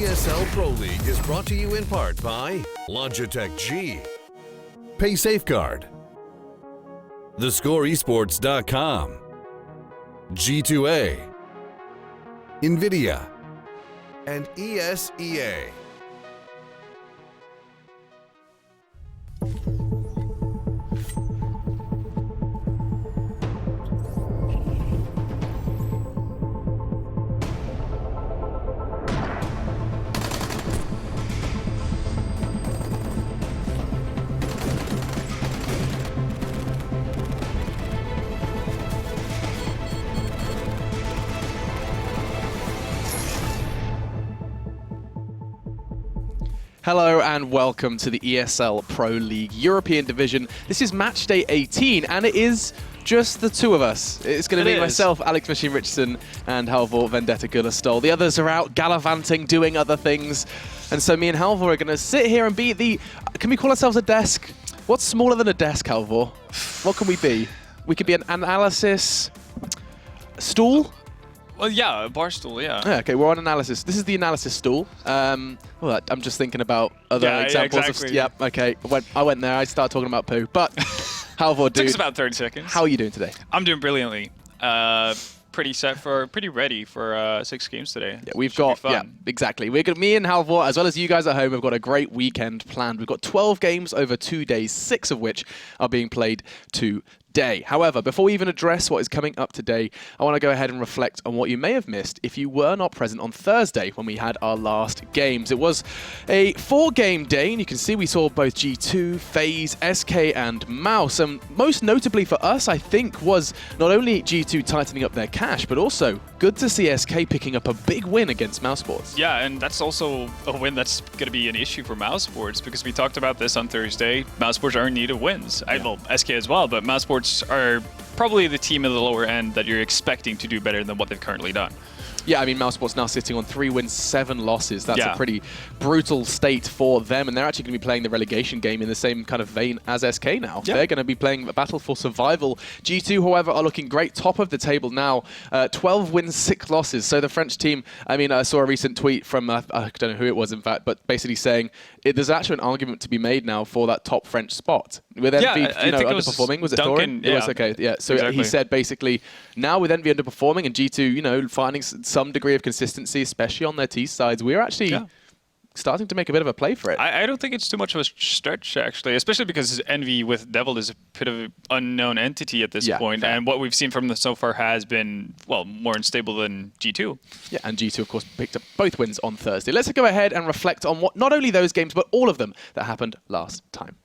ESL Pro League is brought to you in part by Logitech G, Pay Safeguard, thescoreesports.com, G2A, NVIDIA, and ESEA. Hello and welcome to the ESL Pro League European Division. This is Matchday 18 and it is just the two of us. It's going to be myself, Alex Machine Richardson, and Halvor Vendetta Gullastol. The others are out gallivanting, doing other things. And so me and Halvor are going to sit here and be the... Can we call ourselves a desk? What's smaller than a desk, Halvor? What can we be? We could be an analysis stool? Well, yeah, a bar stool, yeah. Okay, we're on analysis. This is the analysis stool. Well, I'm just thinking about other examples. Exactly. Yep, okay. I went there. I started talking about poo. But, Halvor, dude. Took us about 30 seconds. How are you doing today? I'm doing brilliantly. Pretty ready for 6 games today. Yeah, we've got, yeah, exactly. Me and Halvor, as well as you guys at home, have got a great weekend planned. We've got 12 games over 2 days, 6 of which are being played today. However, before we even address what is coming up today, I want to go ahead and reflect on what you may have missed if you were not present on Thursday when we had our last games. It was a 4-game day, and you can see we saw both G2, FaZe, SK, and Mouse. And most notably for us, I think, was not only G2 tightening up their cash, but also good to see SK picking up a big win against mousesports. Yeah, and that's also a win that's going to be an issue for mousesports, because we talked about this on Thursday. Mousesports are in need of wins. Yeah. Well, SK as well, but mousesports are probably the team at the lower end that you're expecting to do better than what they've currently done. Yeah, I mean, mousesports now sitting on 3 wins, 7 losses. That's a pretty brutal state for them, and they're actually going to be playing the relegation game in the same kind of vein as SK now. Yeah. They're going to be playing a battle for survival. G2, however, are looking great, top of the table now. 12 wins, 6 losses. So the French team, I mean, I saw a recent tweet from, I don't know who it was, in fact, but basically saying there's actually an argument to be made now for that top French spot. With Envy, underperforming, was it Thorin? Yeah. It was, okay, yeah. So exactly. He said basically, now with Envy underperforming and G2, finding some degree of consistency, especially on their T sides, we're actually starting to make a bit of a play for it. I don't think it's too much of a stretch, actually, especially because Envy with Devil is a bit of an unknown entity at this point, fair. And what we've seen from them so far has been, well, more unstable than G2. Yeah, and G2, of course, picked up both wins on Thursday. Let's go ahead and reflect on what not only those games, but all of them that happened last time.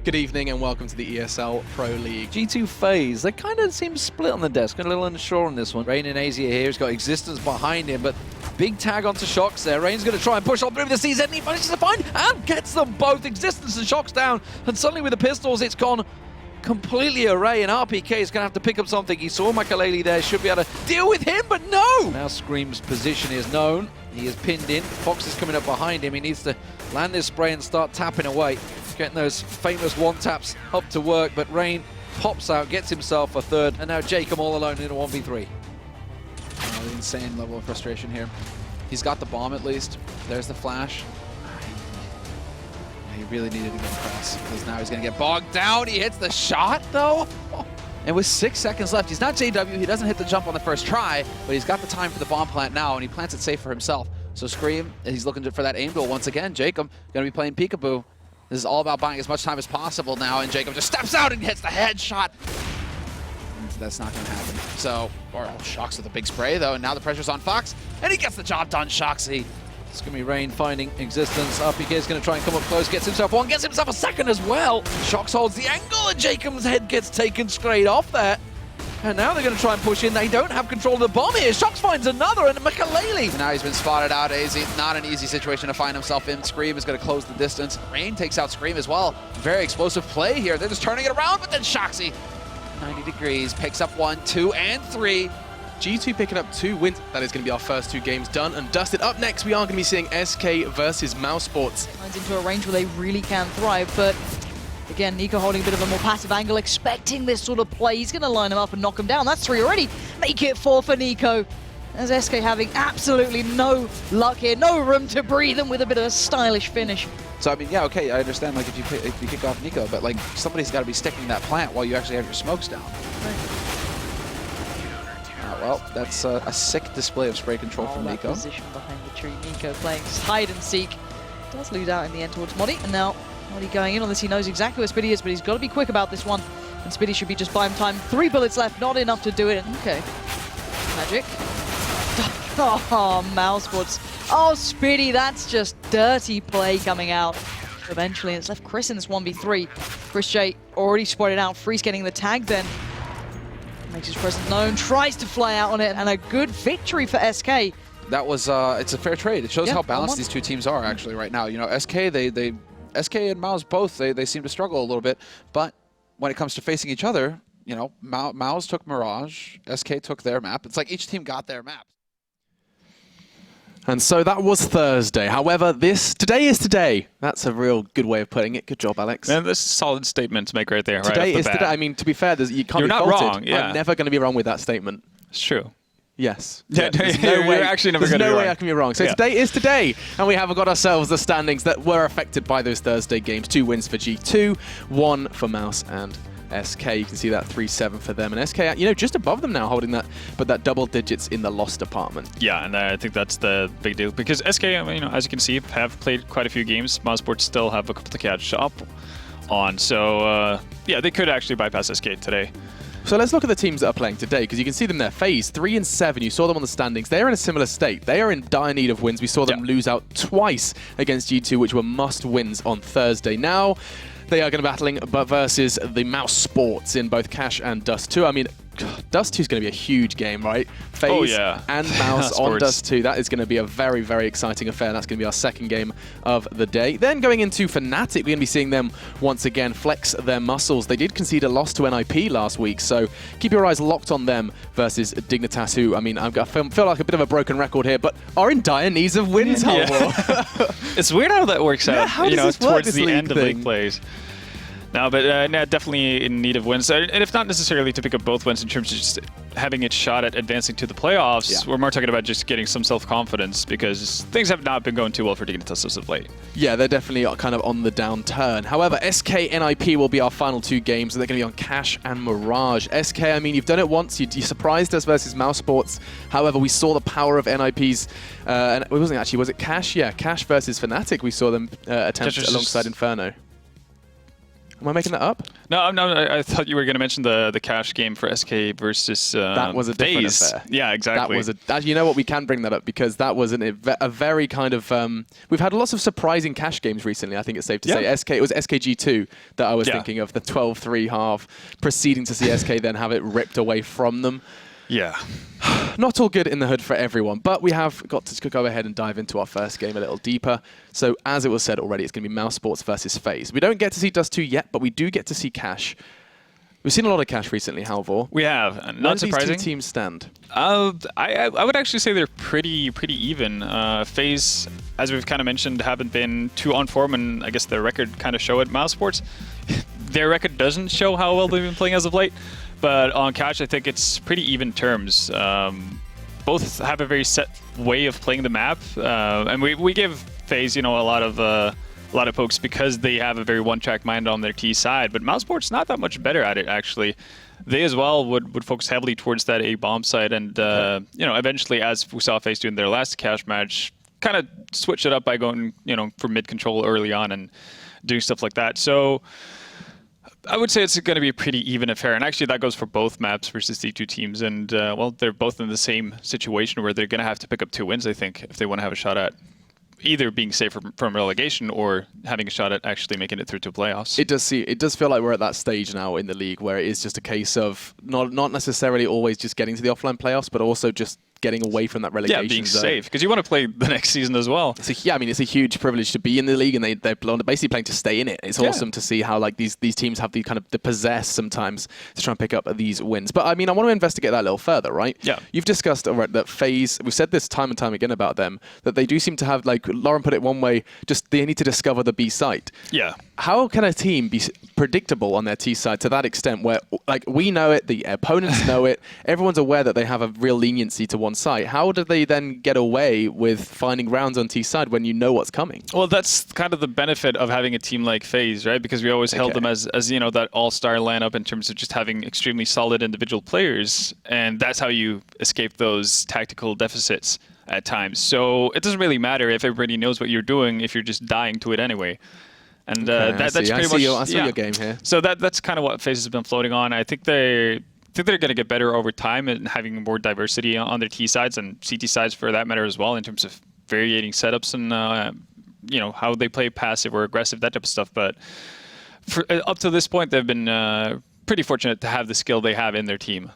Good evening and welcome to the ESL Pro League. G2 FaZe, they kind of seem split on the desk, a little unsure on this one. Rain and AZ here, he's got Existence behind him, but big tag onto Shox there. Rain's going to try and push on through the CZ, and he manages to find and gets them both. Existence and Shox down, and suddenly with the pistols, it's gone completely array, and RPK is going to have to pick up something. He saw Makaleli there, should be able to deal with him, but no! Now Scream's position is known. He is pinned in. Fox is coming up behind him. He needs to land this spray and start tapping away. Getting those famous one-taps up to work, but Rain pops out, gets himself a third, and now Jacob all alone in a 1v3. Insane level of frustration here. He's got the bomb at least. There's the flash. He really needed to get across, because now he's going to get bogged down. He hits the shot, though. And with 6 seconds left, he's not JW. He doesn't hit the jump on the first try, but he's got the time for the bomb plant now, and he plants it safe for himself. So Scream, he's looking for that aim goal once again. Jacob going to be playing peekaboo. This is all about buying as much time as possible now, and Jacob just steps out and hits the headshot. That's not going to happen. So, Shox with a big spray, though, and now the pressure's on Fox, and he gets the job done, Shoxy. It's going to be Rain finding Existence. RPK is going to try and come up close, gets himself one, gets himself a second as well. Shox holds the angle, and Jacob's head gets taken straight off there. And now they're going to try and push in. They don't have control of the bomb here. Shox finds another, and Makaleli. Now he's been spotted out. AZ, not an easy situation to find himself in. Scream is going to close the distance. Rain takes out Scream as well. Very explosive play here. They're just turning it around, but then Shoxy, 90 degrees, picks up 1, 2, and 3. G2 picking up 2 wins. That is going to be our first 2 games done and dusted. Up next, we are going to be seeing SK versus mousesports. Into a range where they really can thrive, but Again, Nico holding a bit of a more passive angle, expecting this sort of play. He's going to line him up and knock him down. That's 3 already. Make it 4 for Nico. As SK having absolutely no luck here, no room to breathe, and with a bit of a stylish finish. So, I mean, yeah, okay, I understand, like, if you kick off Nico, but, like, somebody's got to be sticking that plant while you actually have your smokes down. Well, that's a sick display of spray control from Nico. Position behind the tree. Nico playing hide and seek. Does lose out in the end towards Modi, and now Modi going in on this. He knows exactly where Spitty is, but he's got to be quick about this one. And Spitty should be just buying time. 3 bullets left, not enough to do it. Okay. Magic. Oh, mousesports. Oh, Spitty, that's just dirty play coming out. Eventually, it's left Chris in this 1v3. Chris J already spotted out. Freeze getting the tag then. Makes his presence known, tries to fly out on it, and a good victory for SK. That was, it's a fair trade. It shows how balanced these two teams are actually right now. You know, SK and Mouse both, they seem to struggle a little bit, but when it comes to facing each other, you know, Mouse took Mirage, SK took their map. It's like each team got their map. And so that was Thursday. However, today is today. That's a real good way of putting it. Good job, Alex. And this is a solid statement to make right there. Today right is today. I mean, to be fair, you can't You're be not faulted. wrong. Yeah. I'm never going to be wrong with that statement. It's true. Yes. Yeah, there's no way. You're actually never going to be There's no wrong. way I can be wrong. So today is today, and we have got ourselves the standings that were affected by those Thursday games. 2 wins for G2, 1 for Mouse and SK. You can see that 3-7 for them, and SK, you know, just above them now, holding that, but that double digits in the loss department. Yeah, and I think that's the big deal because SK, you know, as you can see, have played quite a few games. mousesports still have a couple to catch up on, so yeah, they could actually bypass SK today. So let's look at the teams that are playing today, because you can see them there. FaZe, 3-7. You saw them on the standings. They're in a similar state. They are in dire need of wins. We saw them lose out twice against G2, which were must-wins on Thursday. Now, they are going to be battling versus the mousesports in both Cash and Dust 2. I mean, Dust 2 is going to be a huge game, right? FaZe and Mouse on Dust 2. That is going to be a very, very exciting affair. That's going to be our second game of the day. Then going into Fnatic, we're going to be seeing them once again flex their muscles. They did concede a loss to NIP last week, so keep your eyes locked on them versus Dignitas, who, I mean, I feel like a bit of a broken record here, but are in dire needs of wins, It's weird how that works out, how you know, does this work, towards this the league end of league plays. No, but no, definitely in need of wins. And if not necessarily to pick up both wins in terms of just having a shot at advancing to the playoffs, we're more talking about just getting some self-confidence because things have not been going too well for Dignitas as of late. Yeah, they're definitely kind of on the downturn. However, SK NIP will be our final 2 games, and they're going to be on Cash and Mirage. SK, I mean, you've done it once. You surprised us versus mousesports. However, we saw the power of NIP's, and it wasn't actually, was it Cash? Yeah, Cash versus Fnatic. We saw them attempt alongside Inferno. Am I making that up? No, I thought you were going to mention the Cash game for SK versus that was a different FaZe. affair. Yeah, exactly. That was you know what, we can bring that up because that was a very kind of we've had lots of surprising Cash games recently. I think it's safe to say. It was SKG2 that I was thinking of, the 12-3 half, proceeding to see SK then have it ripped away from them. Yeah. Not all good in the hood for everyone, but we have got to go ahead and dive into our first game a little deeper. So as it was said already, it's going to be mousesports versus FaZe. We don't get to see Dust 2 yet, but we do get to see Cash. We've seen a lot of Cash recently, Halvor. We have. Not surprising. Where do these 2 teams stand? I would actually say they're pretty even. FaZe, as we've kind of mentioned, haven't been too on form, and I guess their record kind of show at mousesports. Their record doesn't show how well they've been playing as of late. But on Cash, I think it's pretty even terms. Both have a very set way of playing the map, and we give FaZe, you know, a lot of pokes because they have a very one-track mind on their T side. But mousesports not that much better at it actually. They as well would focus heavily towards that A bomb side, and you know, eventually, as we saw FaZe do in their last Cash match, kind of switch it up by going, you know, for mid control early on and doing stuff like that. So I would say it's going to be a pretty even affair, and actually that goes for both maps versus the 2 teams, and well, they're both in the same situation where they're going to have to pick up 2 wins, I think, if they want to have a shot at either being safe from relegation or having a shot at actually making it through to playoffs. It does feel like we're at that stage now in the league where it is just a case of not necessarily always just getting to the offline playoffs, but also just getting away from that relegation Yeah, being zone. safe, because you want to play the next season as well. I mean, it's a huge privilege to be in the league, and they're basically playing to stay in it. It's awesome to see how like these teams have the kind of the possess sometimes to try and pick up these wins. But I mean, I want to investigate that a little further, right? Yeah. You've discussed already that FaZe, we've said this time and time again about them, that they do seem to have, like Lauren put it one way, just they need to discover the B site. Yeah. How can a team be predictable on their T side to that extent where, like, we know it, the opponents know it, everyone's aware that they have a real leniency to one side? How do they then get away with finding rounds on T side when you know what's coming? Well, that's kind of the benefit of having a team like FaZe, right? Because we always held them as you know, that all-star lineup in terms of just having extremely solid individual players, and that's how you escape those tactical deficits at times. So it doesn't really matter if everybody knows what you're doing if you're just dying to it anyway. And that's pretty much I see your game here. So that's kind of what FaZe has been floating on. I think they're going to get better over time and having more diversity on their T sides and CT sides for that matter as well in terms of varying setups and you know, how they play passive or aggressive, that type of stuff. But up to this point, they've been pretty fortunate to have the skill they have in their team.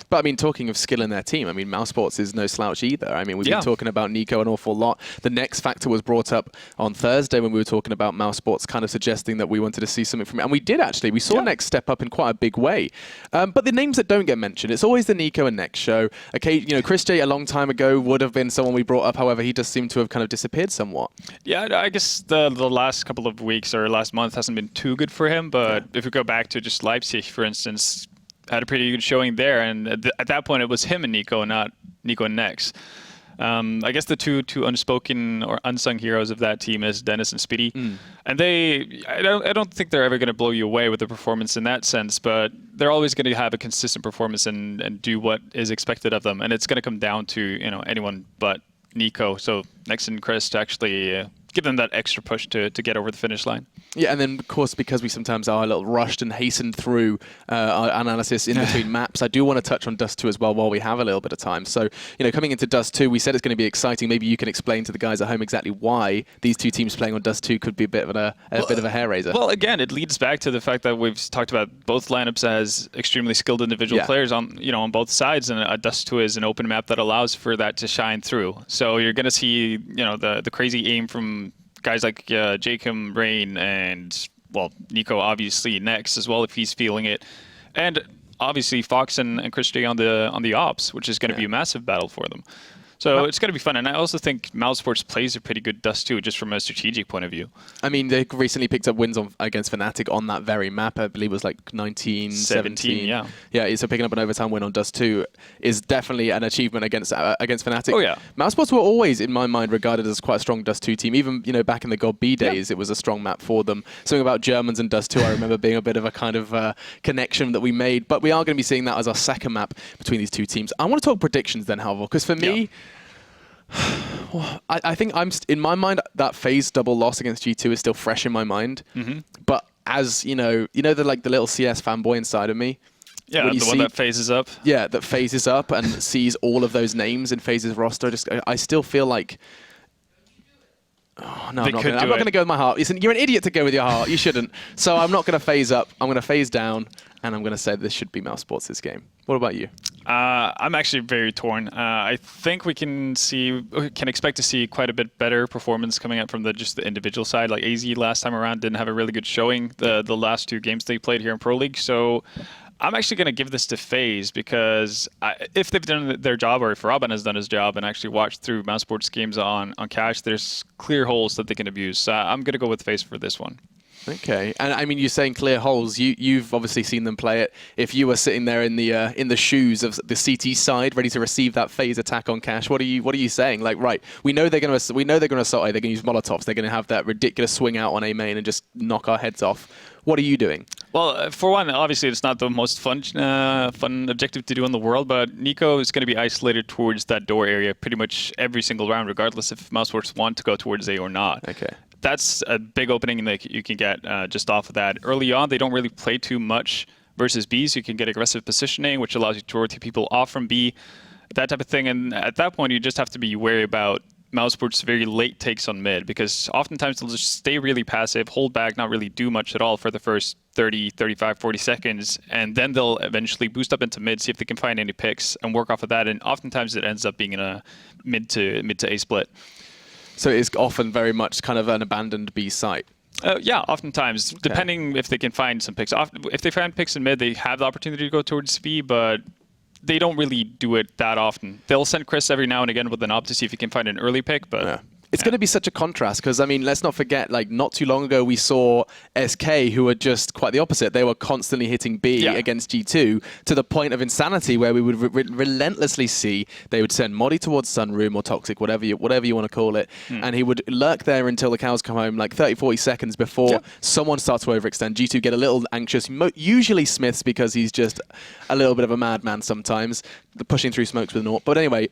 But I mean, talking of skill in their team, I mean, mousesports is no slouch either. I mean, we've been talking about Nico an awful lot. The next factor was brought up on Thursday when we were talking about mousesports, kind of suggesting that we wanted to see something from it. And we did actually. We saw Next step up in quite a big way. But the names that don't get mentioned, it's always the Nico and Next show. Okay, you know, Chris J a long time ago would have been someone we brought up. However, he does seem to have kind of disappeared somewhat. Yeah, I guess the last couple of weeks or last month hasn't been too good for him. But if we go back to just Leipzig, for instance, had a pretty good showing there, and at that point it was him and Nico, not Nico and Nex. I guess the two unspoken or unsung heroes of that team is Dennis and Speedy, and I don't think they're ever going to blow you away with the performance in that sense, but they're always going to have a consistent performance and do what is expected of them, and it's going to come down to, you know, anyone but Nico. So Nex and Chris to actually give them that extra push to get over the finish line. Yeah, and then, of course, because we sometimes are a little rushed and hastened through our analysis in between maps, I do want to touch on Dust 2 as well while we have a little bit of time. So, you know, coming into Dust 2, we said it's going to be exciting. Maybe you can explain to the guys at home exactly why these two teams playing on Dust 2 could be a bit of a hair raiser. Well, again, it leads back to the fact that we've talked about both lineups as extremely skilled individual players on both sides, and Dust 2 is an open map that allows for that to shine through. So you're going to see, you know, the crazy aim from guys like Jacob, Rain, and, well, Nico obviously next as well if he's feeling it, and obviously Fox and Chris J on the ops, which is going to be a massive battle for them. So it's going to be fun, and I also think mousesports plays a pretty good Dust 2 just from a strategic point of view. I mean, they recently picked up wins against Fnatic on that very map. I believe it was like 19-17. Yeah. Yeah, so picking up an overtime win on Dust 2 is definitely an achievement against Fnatic. Oh, yeah. mousesports were always, in my mind, regarded as quite a strong Dust 2 team. Even, you know, back in the God B days, it was a strong map for them. Something about Germans and Dust 2, I remember being a bit of a kind of connection that we made. But we are going to be seeing that as our second map between these two teams. I want to talk predictions then, Halvor, because for me, I think in my mind, that FaZe double loss against G2 is still fresh in my mind. But as, you know, the little CS fanboy inside of me. Yeah, the one that phases up. Yeah, that phases up and sees all of those names in FaZe's roster. I still feel like, oh, no, I'm not going to go with my heart. Listen, you're an idiot to go with your heart. You shouldn't. So I'm not going to phase up. I'm going to phase down, and I'm going to say this should be mousesports this game. What about you? I'm actually very torn. I think we can expect to see quite a bit better performance coming out from just the individual side. Like AZ last time around didn't have a really good showing the last two games they played here in Pro League. So I'm actually going to give this to FaZe because if they've done their job, or if Robin has done his job and actually watched through mousesports games on Cash, there's clear holes that they can abuse. So I'm going to go with FaZe for this one. Okay, and I mean, you're saying clear holes. You've obviously seen them play it. If you were sitting there in the shoes of the CT side, ready to receive that FaZe attack on Cash, what are you saying? Like, right, we know they're going to assault. They're going to use Molotovs. They're going to have that ridiculous swing out on A main and just knock our heads off. What are you doing? Well, for one, obviously it's not the most fun objective to do in the world, but Nico is going to be isolated towards that door area pretty much every single round, regardless if mousesports want to go towards A or not. Okay. That's a big opening that you can get just off of that. Early on, they don't really play too much versus B, so you can get aggressive positioning, which allows you to rotate people off from B, that type of thing. And at that point, you just have to be wary about mousesports' very late takes on mid, because oftentimes they'll just stay really passive, hold back, not really do much at all for the first 30, 35, 40 seconds, and then they'll eventually boost up into mid, see if they can find any picks, and work off of that. And oftentimes it ends up being in a mid to A split. So it's often very much kind of an abandoned B site. Yeah, oftentimes, depending if they can find some picks. If they find picks in mid, they have the opportunity to go towards B, but they don't really do it that often. They'll send Chris every now and again with an op to see if he can find an early pick, but... It's going to be such a contrast because, I mean, let's not forget, like, not too long ago we saw SK who were just quite the opposite. They were constantly hitting B against G2 to the point of insanity where we would relentlessly see they would send Modi towards Sunroom or Toxic, whatever you want to call it, and he would lurk there until the cows come home, like 30, 40 seconds before someone starts to overextend. G2 get a little anxious, usually Smiths because he's just a little bit of a madman sometimes, pushing through smokes with naught. But anyway,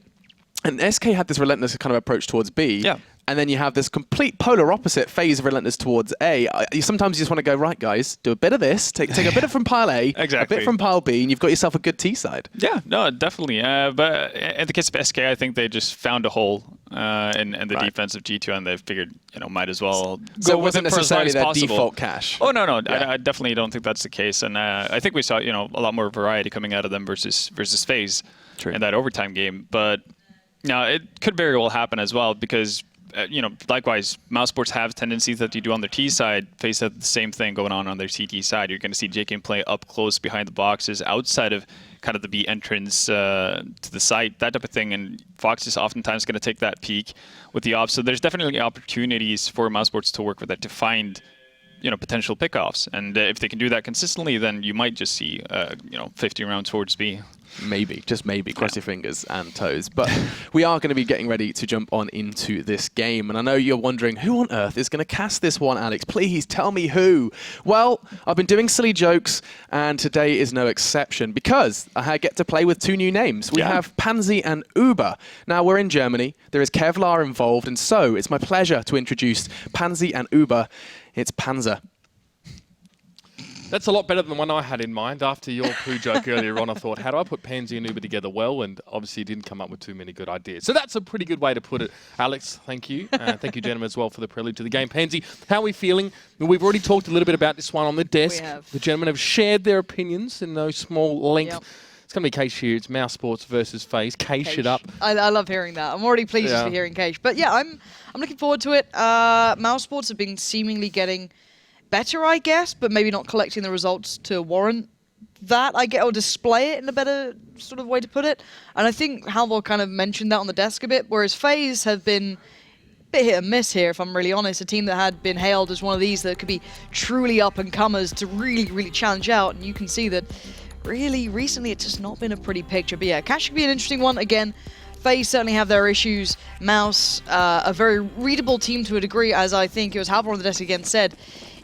and SK had this relentless kind of approach towards B. Yeah. And then you have this complete polar opposite phase of relentless towards A. Sometimes you just want to go, right, guys, do a bit of this, take a bit from pile A, a bit from pile B, and you've got yourself a good T side. Yeah, no, definitely. But in the case of SK, I think they just found a hole in the defense of G2, and they figured, might as well so go it with it wasn't for as long necessarily as their possible. default cache. Oh, no. I definitely don't think that's the case. And I think we saw, a lot more variety coming out of them versus FaZe in that overtime game. But now it could very well happen as well because likewise, mousesports have tendencies that you do on their T side. FaZe have the same thing going on their CT side. You're going to see JK play up close behind the boxes, outside of kind of the B entrance to the site, that type of thing. And Fox is oftentimes going to take that peak with the ops. So there's definitely opportunities for mousesports to work with that to find potential pickoffs. And if they can do that consistently, then you might just see 50 rounds towards B. Maybe, just maybe. Cross your fingers and toes. But we are going to be getting ready to jump on into this game. And I know you're wondering, who on earth is going to cast this one, Alex? Please tell me who. Well, I've been doing silly jokes, and today is no exception because I get to play with two new names. We have Pansy and Uber. Now, we're in Germany. There is Kevlar involved, and so it's my pleasure to introduce Pansy and Uber. It's Panzer. That's a lot better than the one I had in mind. After your poo joke earlier on, I thought, how do I put Pansy and Uber together well? And obviously didn't come up with too many good ideas. So that's a pretty good way to put it. Alex, thank you. Thank you, gentlemen, as well for the prelude to the game. Pansy, how are we feeling? We've already talked a little bit about this one on the desk. We have. The gentlemen have shared their opinions in no small length. Yep. It's going to be Keish here. It's mousesports versus FaZe. Keish it up. I love hearing that. I'm already pleased to be hearing Keish. But yeah, I'm looking forward to it. Mousesports have been seemingly getting better, I guess, but maybe not collecting the results to warrant that, I get, or display it in a better sort of way to put it. And I think Halvor kind of mentioned that on the desk a bit, whereas FaZe have been a bit hit and miss here, if I'm really honest. A team that had been hailed as one of these that could be truly up-and-comers to really, really challenge out, and you can see that really recently it's just not been a pretty picture. But yeah, Cash could be an interesting one. Again, FaZe certainly have their issues. Mouse, a very readable team to a degree, as I think it was Halvor on the desk again said.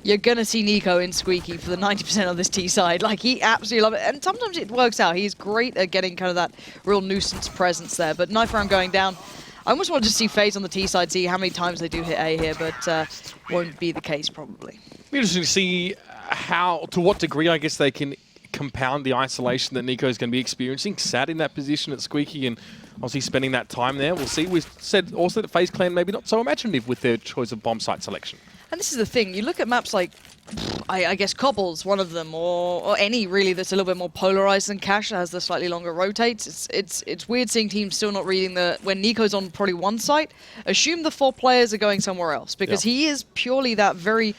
You're going to see Nico in Squeaky for the 90% of this T side. Like, he absolutely loves it. And sometimes it works out. He's great at getting kind of that real nuisance presence there. But knife round going down. I almost want to just see FaZe on the T side, see how many times they do hit A here, but won't be the case probably. Interesting to see to what degree, I guess, they can compound the isolation that Nico is going to be experiencing. Sat in that position at Squeaky and obviously spending that time there. We'll see. We've said also that FaZe Clan maybe not so imaginative with their choice of bomb site selection. And this is the thing, you look at maps like, I guess Cobble's one of them, or any really that's a little bit more polarized than Cash, that has the slightly longer rotates. It's weird seeing teams still not reading when Nico's on probably one site, assume the 4 players are going somewhere else, because he is purely that very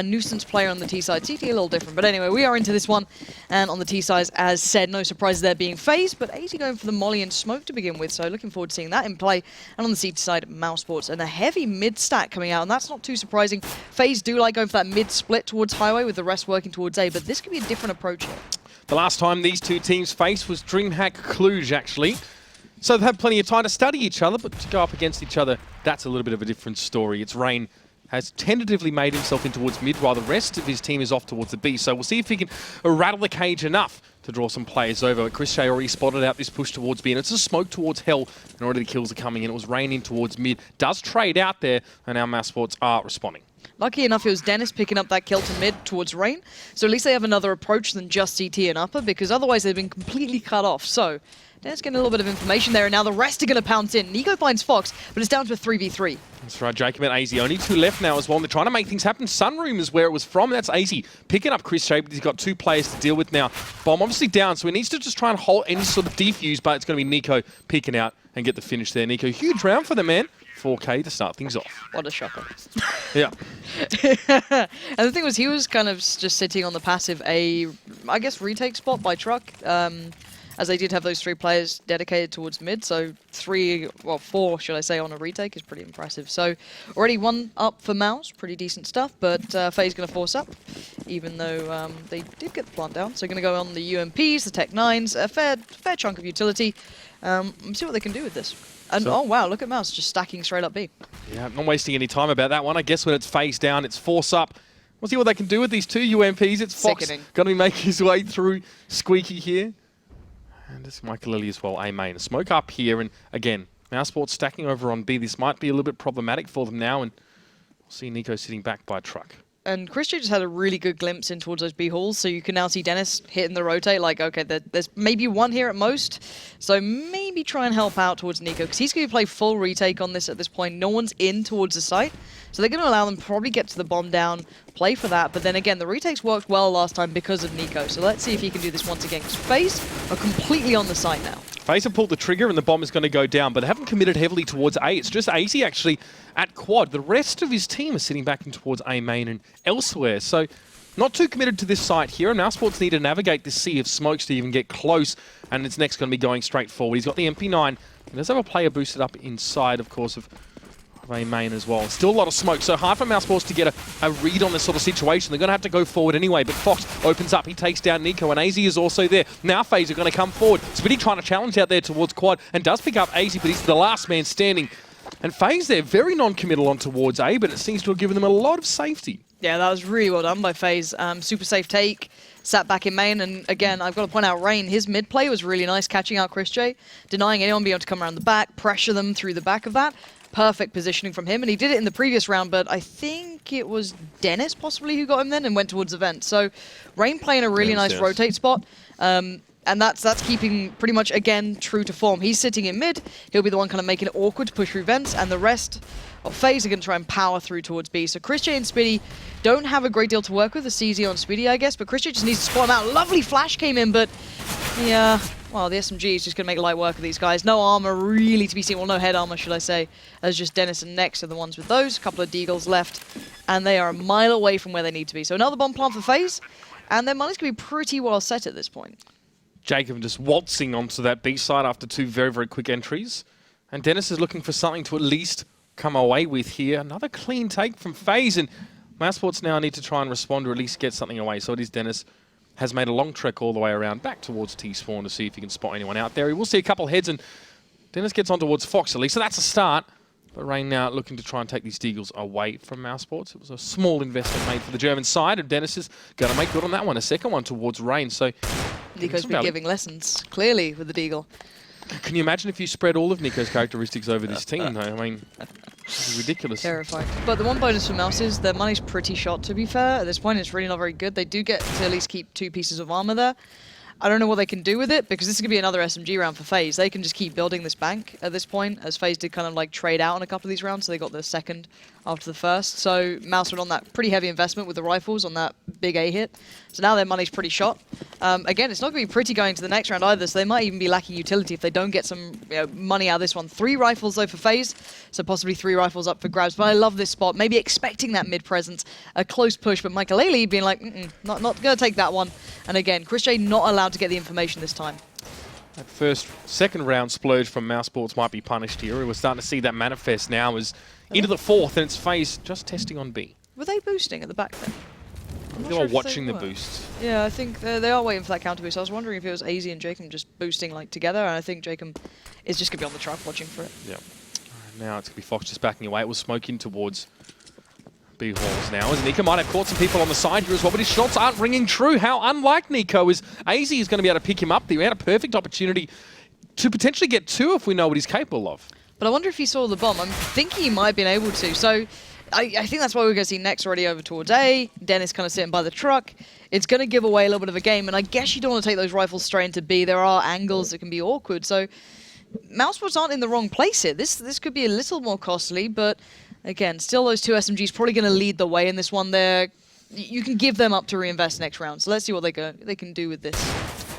nuisance player on the T side. CT a little different, but anyway, we are into this one, and on the T side, as said, no surprise there being FaZe, but AZ going for the Molly and Smoke to begin with, so looking forward to seeing that in play. And on the CT side, mousesports, and a heavy mid stack coming out, and that's not too surprising. FaZe do like going for that mid split towards Highway, with the rest working towards A, but this could be a different approach here. The last time these two teams faced was DreamHack Cluj, actually. So they've had plenty of time to study each other, but to go up against each other, that's a little bit of a different story. It's Rain has tentatively made himself in towards mid, while the rest of his team is off towards the B. So we'll see if he can rattle the cage enough to draw some players over. Chris Shea already spotted out this push towards B, and it's a smoke towards Hell, and already the kills are coming in. It was Rain in towards mid. Does trade out there, and our mousesports are responding. Lucky enough, it was Dennis picking up that kill to mid towards Rain. So at least they have another approach than just CT and upper, because otherwise they've been completely cut off. So Dennis getting a little bit of information there, and now the rest are going to pounce in. Nico finds Fox, but it's down to a 3v3. That's right, Jacob and AZ. Only 2 left now as well. And they're trying to make things happen. Sunroom is where it was from. That's AZ picking up Chris J, but he's got 2 players to deal with now. Bomb obviously down, so he needs to just try and hold any sort of defuse, but it's going to be Nico peeking out and get the finish there. Nico, huge round for the man. 4K to start things off. What a shocker. Yeah. And the thing was, he was kind of just sitting on the passive I guess, retake spot by Truck, as they did have those 3 players dedicated towards mid, so 4, should I say, on a retake is pretty impressive. So already 1 up for Mouse, pretty decent stuff, but FaZe going to force up, even though they did get the plant down. So going to go on the UMPs, the Tech 9s, a fair chunk of utility. See what they can do with this. And oh wow, look at Mouse just stacking straight up B. Yeah, not wasting any time about that one. I guess when it's FaZe down, it's force up. We'll see what they can do with these 2 UMPs. It's Fox going to be making his way through Squeaky here. And it's Michael Lilly as well, A main. Smoke up here, and again, mousesports stacking over on B. This might be a little bit problematic for them now, and we'll see Nico sitting back by Truck. And Chris J just had a really good glimpse in towards those B halls, so you can now see Dennis hitting the rotate, like, okay, there's maybe 1 here at most, so maybe try and help out towards Nico, because he's going to play full retake on this at this point. No one's in towards the site, so they're going to allow them to probably get to the bomb down, play for that, but then again, the retakes worked well last time because of Nico, so let's see if he can do this once again, because FaZe are completely on the site now. FaZe have pulled the trigger and the bomb is going to go down, but they haven't committed heavily towards A. It's just AZ actually at quad. The rest of his team are sitting back in towards A main and elsewhere. So not too committed to this site here. And mousesports need to navigate this sea of smokes to even get close. And it's next going to be going straight forward. He's got the MP9. He does have a player boosted up inside, of course, of A main as well. Still a lot of smoke, so hard for mousesports to get a read on this sort of situation. They're going to have to go forward anyway, but Fox opens up. He takes down Nico, and AZ is also there. Now FaZe are going to come forward. Spitty trying to challenge out there towards quad, and does pick up AZ, but he's the last man standing. And FaZe there, very non-committal on towards A, but it seems to have given them a lot of safety. Yeah, that was really well done by FaZe. Super safe take, sat back in main, and again, I've got to point out Rain, his mid play was really nice, catching out Chris J, denying anyone being able to come around the back, pressure them through the back of that. Perfect positioning from him, and he did it in the previous round, but I think it was Dennis possibly who got him then and went towards the vent. So Rain playing a really nice rotate spot, and that's keeping pretty much, again, true to form. He's sitting in mid, he'll be the one kind of making it awkward to push through vents, and the rest of FaZe are going to try and power through towards B. So Chris J and Spitty don't have a great deal to work with, the CZ on Spitty, I guess, but Chris J just needs to spot him out. Lovely flash came in, but yeah, well, the SMG is just going to make light work of these guys. No armor really to be seen, well, no head armor, should I say, as just Dennis and Nex are the ones with those. A couple of Deagles left, and they are a mile away from where they need to be. So another bomb plant for FaZe, and their money's going to be pretty well set at this point. Jacob just waltzing onto that B side after 2 very, very quick entries. And Dennis is looking for something to at least come away with here. Another clean take from FaZe, and mousesports now need to try and respond or at least get something away. So it is Dennis has made a long trek all the way around back towards T-Spawn to see if he can spot anyone out there. He will see a couple heads, and Dennis gets on towards Fox at least, so that's a start. But Rain now looking to try and take these Deagles away from mousesports. It was a small investment made for the German side, and Dennis is going to make good on that one. A second one towards Rain, so Nico's been giving lessons, clearly, with the Deagle. Can you imagine if you spread all of Nico's characteristics over this team, though? I mean, it's ridiculous. Terrifying. But the one bonus for Mouse is their money's pretty shot, to be fair. At this point, it's really not very good. They do get to at least keep 2 pieces of armor there. I don't know what they can do with it, because this is going to be another SMG round for FaZe. They can just keep building this bank at this point, as FaZe did kind of like trade out on a couple of these rounds, so they got the second after the first. So Mouse went on that pretty heavy investment with the rifles on that big A hit. So now their money's pretty shot. Again, it's not going to be pretty going to the next round either, so they might even be lacking utility if they don't get some money out of this one. 3 rifles though for FaZe, so possibly 3 rifles up for grabs. But I love this spot, maybe expecting that mid presence, a close push, but Michael Lilly being like, not going to take that one. And again, Chris J not allowed to get the information this time. That second round splurge from mousesports might be punished here. We're starting to see that manifest now as into the 4th, and it's FaZe just testing on B. Were they boosting at the back then? They were watching the boosts. Yeah, I think they are waiting for that counter boost. I was wondering if it was AZ and Jacob just boosting like together, and I think Jacob is just going to be on the truck watching for it. Yeah. Now it's going to be Fox just backing away. It was smoking towards B halls now, as Nico might have caught some people on the side here as well, but his shots aren't ringing true. How unlike Nico is AZ is going to be able to pick him up there. He had a perfect opportunity to potentially get 2 if we know what he's capable of. But I wonder if he saw the bomb. I'm thinking he might have been able to. So I think that's what we're going to see next already over towards A. Dennis kind of sitting by the truck. It's going to give away a little bit of a game, and I guess you don't want to take those rifles straight into B. There are angles that can be awkward, so mousesports aren't in the wrong place here. This could be a little more costly, but again, still those two SMGs probably going to lead the way in this one. You can give them up to reinvest next round, so let's see what they can do with this.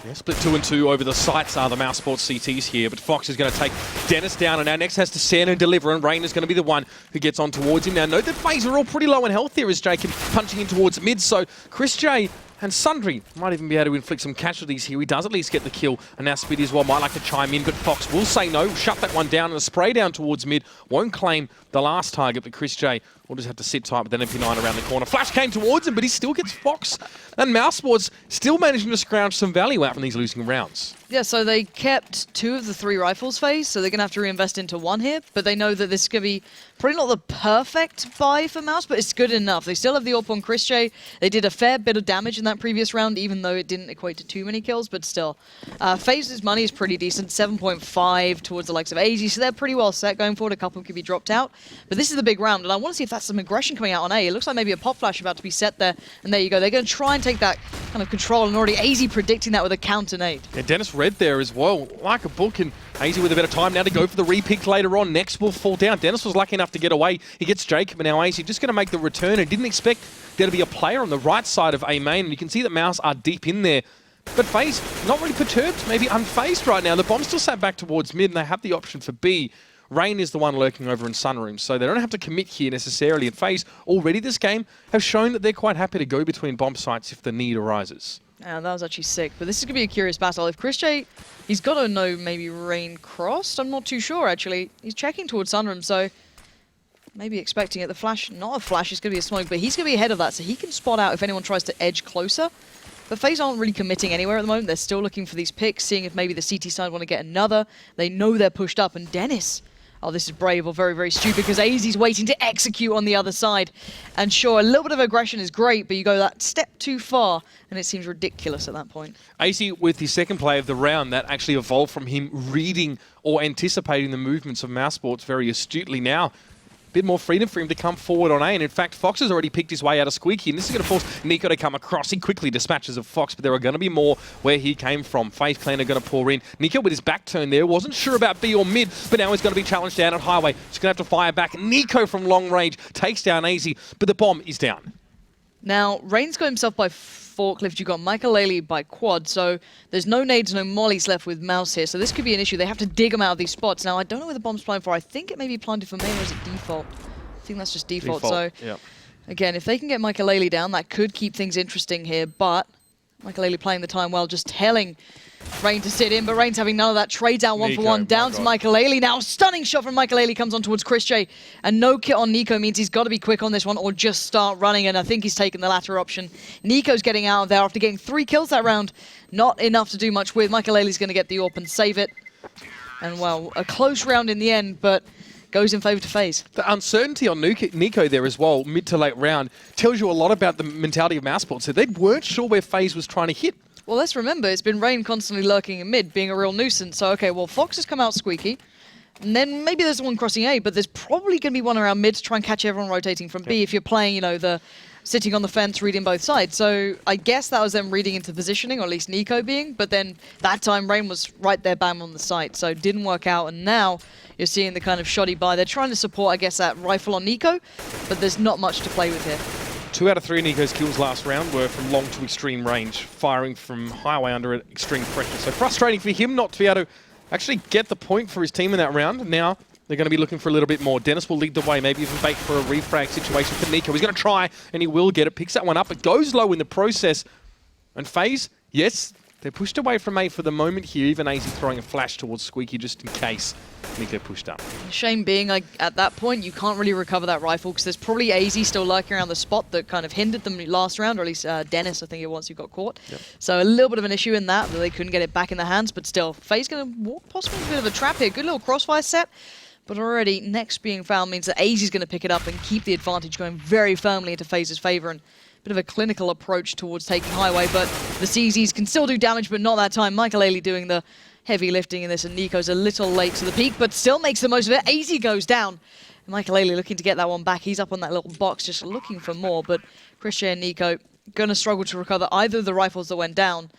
Yeah, split 2 and 2 over the sites are the mousesports CTs here, but Fox is going to take Dennis down, and now next has to stand and deliver, and Rain is going to be the one who gets on towards him. Now, note that FaZe are all pretty low in health here as Jacob punching in towards mid, so Chris J and Sundry might even be able to inflict some casualties here. He does at least get the kill, and now Speedy as well might like to chime in, but Fox will say no, shut that one down, and a spray down towards mid. Won't claim the last target, but Chris J will just have to sit tight with an MP9 around the corner. Flash came towards him, but he still gets Fox. And mousesports still managing to scrounge some value out from these losing rounds. Yeah, so they kept 2 of the 3 rifles phase, so they're going to have to reinvest into 1 here, but they know that this is going to be probably not the perfect buy for Mouse, but it's good enough. They still have the AWP on Chris J. They did a fair bit of damage in that previous round, even though it didn't equate to too many kills, but still. FaZe's money is pretty decent, 7.5 towards the likes of AZ, so they're pretty well set going forward. A couple could be dropped out, but this is the big round, and I want to see if that's some aggression coming out on A. It looks like maybe a pop flash about to be set there, and there you go. They're going to try and take that kind of control, and already AZ predicting that with a counter nade. Yeah, Dennis Red there as well, like a book, and AZ with a bit of time now to go for the repick later on. Next will fall down. Dennis was lucky enough to get away. He gets Jacob, and now AZ just going to make the return, and didn't expect there to be a player on the right side of A main, and you can see that Mouse are deep in there. But FaZe not really perturbed, maybe unfazed right now. The bomb still sat back towards mid, and they have the option for B. Rain is the one lurking over in Sunroom, so they don't have to commit here necessarily. And FaZe already this game have shown that they're quite happy to go between bomb sites if the need arises. Yeah, that was actually sick, but this is going to be a curious battle. If Chris J, he's got to know maybe Rain crossed. I'm not too sure, actually. He's checking towards Sunroom, so maybe expecting it. The flash, not a flash, it's going to be a smoke, but he's going to be ahead of that, so he can spot out if anyone tries to edge closer. But FaZe aren't really committing anywhere at the moment. They're still looking for these picks, seeing if maybe the CT side want to get another. They know they're pushed up, and Dennis... Oh, this is brave or very, very stupid because AZ's waiting to execute on the other side. And sure, a little bit of aggression is great, but you go that step too far, and it seems ridiculous at that point. AZ with his second play of the round, that actually evolved from him reading or anticipating the movements of mousesports very astutely. Now, a bit more freedom for him to come forward on A, and in fact, Fox has already picked his way out of Squeaky, and this is going to force Nico to come across. He quickly dispatches of Fox, but there are going to be more where he came from. FaZe Clan are going to pour in. Nico with his back turned there, wasn't sure about B or mid, but now he's going to be challenged down at Highway. He's going to have to fire back. Nico from long range takes down AZ, but the bomb is down. Now, Rain's got himself by forklift. You've got Michael by quad, so there's no nades, no mollies left with Mouse here, so this could be an issue. They have to dig them out of these spots. Now, I don't know where the bomb's planted for. I think it may be planted for main, or is it default? I think that's just default. So, yep. Again, if they can get Michael down, that could keep things interesting here, but Michael playing the time well, just telling Rain to sit in, but Rain's having none of that. Trades out one for one, down to Michael Now, stunning shot from Michael comes on towards Chris J, and no kit on Nico means he's got to be quick on this one or just start running, and I think he's taken the latter option. Nico's getting out of there after getting 3 kills that round. Not enough to do much with. Michael going to get the AWP and save it. And, well, a close round in the end, but goes in favour to FaZe. The uncertainty on Nico there as well, mid to late round, tells you a lot about the mentality of mousesports. So they weren't sure where FaZe was trying to hit. Well, let's remember, it's been Rain constantly lurking in mid, being a real nuisance. So, okay, well, Fox has come out Squeaky. And then maybe there's one crossing A, but there's probably going to be one around mid to try and catch everyone rotating from B if you're playing, you know, the sitting on the fence, reading both sides. So I guess that was them reading into positioning, or at least Nico being. But then that time, Rain was right there, bam, on the site. So it didn't work out. And now you're seeing the kind of shoddy buy. They're trying to support, I guess, that rifle on Nico, but there's not much to play with here. 2 out of 3 of Nico's kills last round were from long to extreme range, firing from Highway under extreme pressure. So frustrating for him not to be able to actually get the point for his team in that round. Now they're going to be looking for a little bit more. Dennis will lead the way, maybe even bait for a refrag situation for Nico. He's going to try, and he will get it. Picks that one up. It goes low in the process. And FaZe, yes, they're pushed away from A for the moment here. Even AZ throwing a flash towards Squeaky just in case Nico pushed up. Shame being, like, at that point, you can't really recover that rifle because there's probably AZ still lurking around the spot that kind of hindered them last round, or at least Dennis, I think it was, who got caught. Yep. So a little bit of an issue in that they couldn't get it back in their hands, but still, FaZe going to walk possibly a bit of a trap here. Good little crossfire set. But already, next being found means that AZ is going to pick it up and keep the advantage going very firmly into FaZe's favour. And a bit of a clinical approach towards taking Highway, but the CZs can still do damage, but not that time. Michael doing the heavy lifting in this, and Nico's a little late to the peak, but still makes the most of it. AZ goes down. Michael looking to get that one back. He's up on that little box just looking for more, but Christian and Nico going to struggle to recover either of the rifles that went down.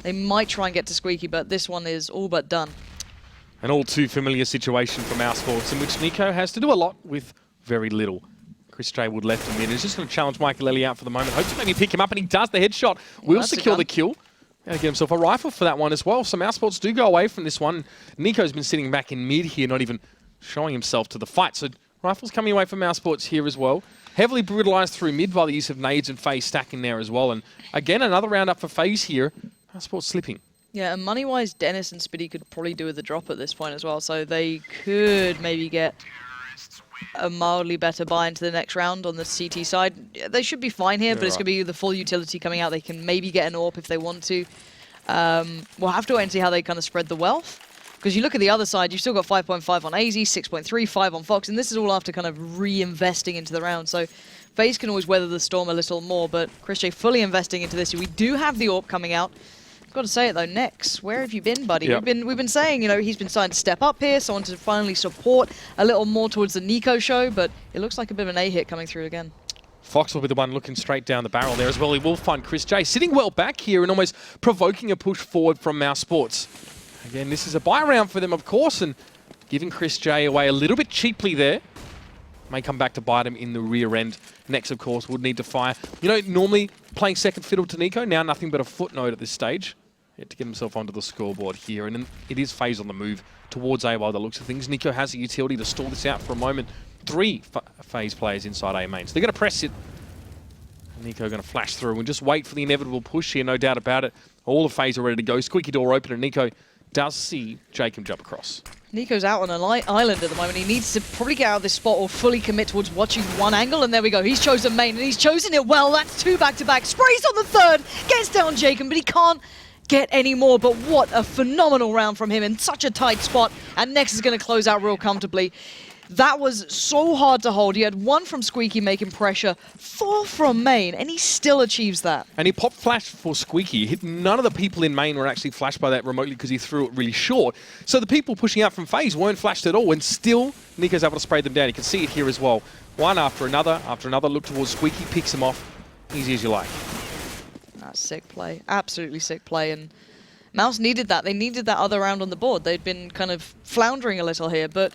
They might try and get to Squeaky, but this one is all but done. An all too familiar situation for mousesports in which Nico has to do a lot with very little. Chris J Wood left him in. He's just going to challenge Michael out for the moment. Hopes to maybe pick him up, and he does. The headshot will secure the kill. Going to get himself a rifle for that one as well. So mousesports do go away from this one. Nico's been sitting back in mid here, not even showing himself to the fight. So rifles coming away from mousesports here as well. Heavily brutalized through mid by the use of nades and FaZe stacking there as well. And again, another round up for FaZe here. mousesports slipping. Yeah, and money-wise, Dennis and Spitty could probably do with a drop at this point as well. So they could maybe get a mildly better buy into the next round on the CT side. They should be fine here, but it's going to be the full utility coming out. They can maybe get an AWP if they want to. We'll have to wait and see how they kind of spread the wealth. Because you look at the other side, you've still got 5.5 on AZ, 6.3, 5 on Fox, and this is all after kind of reinvesting into the round. So FaZe can always weather the storm a little more, but Chris J fully investing into this. We do have the AWP coming out. Got to say it though, Nex, where have you been, buddy? Yep. We've been saying, you know, he's been starting to step up here, someone to finally support a little more towards the Nico show, but it looks like a bit of an A hit coming through again. Fox will be the one looking straight down the barrel there as well. He will find Chris J sitting well back here and almost provoking a push forward from mousesports. Again, this is a buy round for them, of course, and giving Chris J away a little bit cheaply there. May come back to bite him in the rear end. Next, of course, would need to fire. You know, normally playing second fiddle to Nico, now nothing but a footnote at this stage. Yet to get himself onto the scoreboard here, and then it is FaZe on the move towards A by the looks of things. Nico has a utility to stall this out for a moment. 3 FaZe players inside A main, so they're going to press it. Nico going to flash through and just wait for the inevitable push here, no doubt about it. All of FaZe are ready to go. Squeaky door open, and Nico does see Jacob jump across. Nico's out on an island at the moment. He needs to probably get out of this spot or fully commit towards watching one angle, and there we go. He's chosen main, and he's chosen it well. That's 2 back-to-back. Sprays on the third, gets down Jacob, but he can't get any more. But what a phenomenal round from him in such a tight spot, and Nex is going to close out real comfortably. That was so hard to hold. He had 1 from Squeaky making pressure, 4 from main, and he still achieves that. And he popped flash for Squeaky. None of the people in main were actually flashed by that remotely because he threw it really short. So the people pushing out from FaZe weren't flashed at all, and still Nico's able to spray them down. You can see it here as well. One after another, look towards Squeaky, picks him off. Easy as you like. That's sick play. Absolutely sick play. And Mouse needed that. They needed that other round on the board. They'd been kind of floundering a little here, but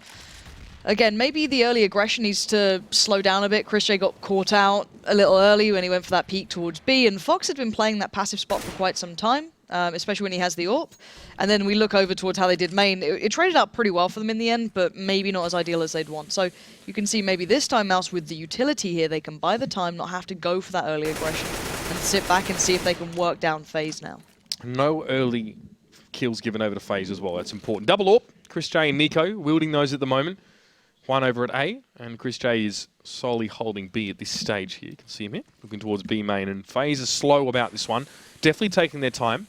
again, maybe the early aggression needs to slow down a bit. Chris J got caught out a little early when he went for that peek towards B, and Fox had been playing that passive spot for quite some time, especially when he has the AWP. And then we look over towards how they did main. It traded out pretty well for them in the end, but maybe not as ideal as they'd want. So you can see maybe this time Mouse with the utility here, they can buy the time, not have to go for that early aggression, and sit back and see if they can work down FaZe now. No early kills given over to FaZe as well. That's important. Double AWP. Chris J and Nico wielding those at the moment. 1 over at A, and Chris J is solely holding B at this stage here. You can see him here, looking towards B main, and FaZe is slow about this one. Definitely taking their time.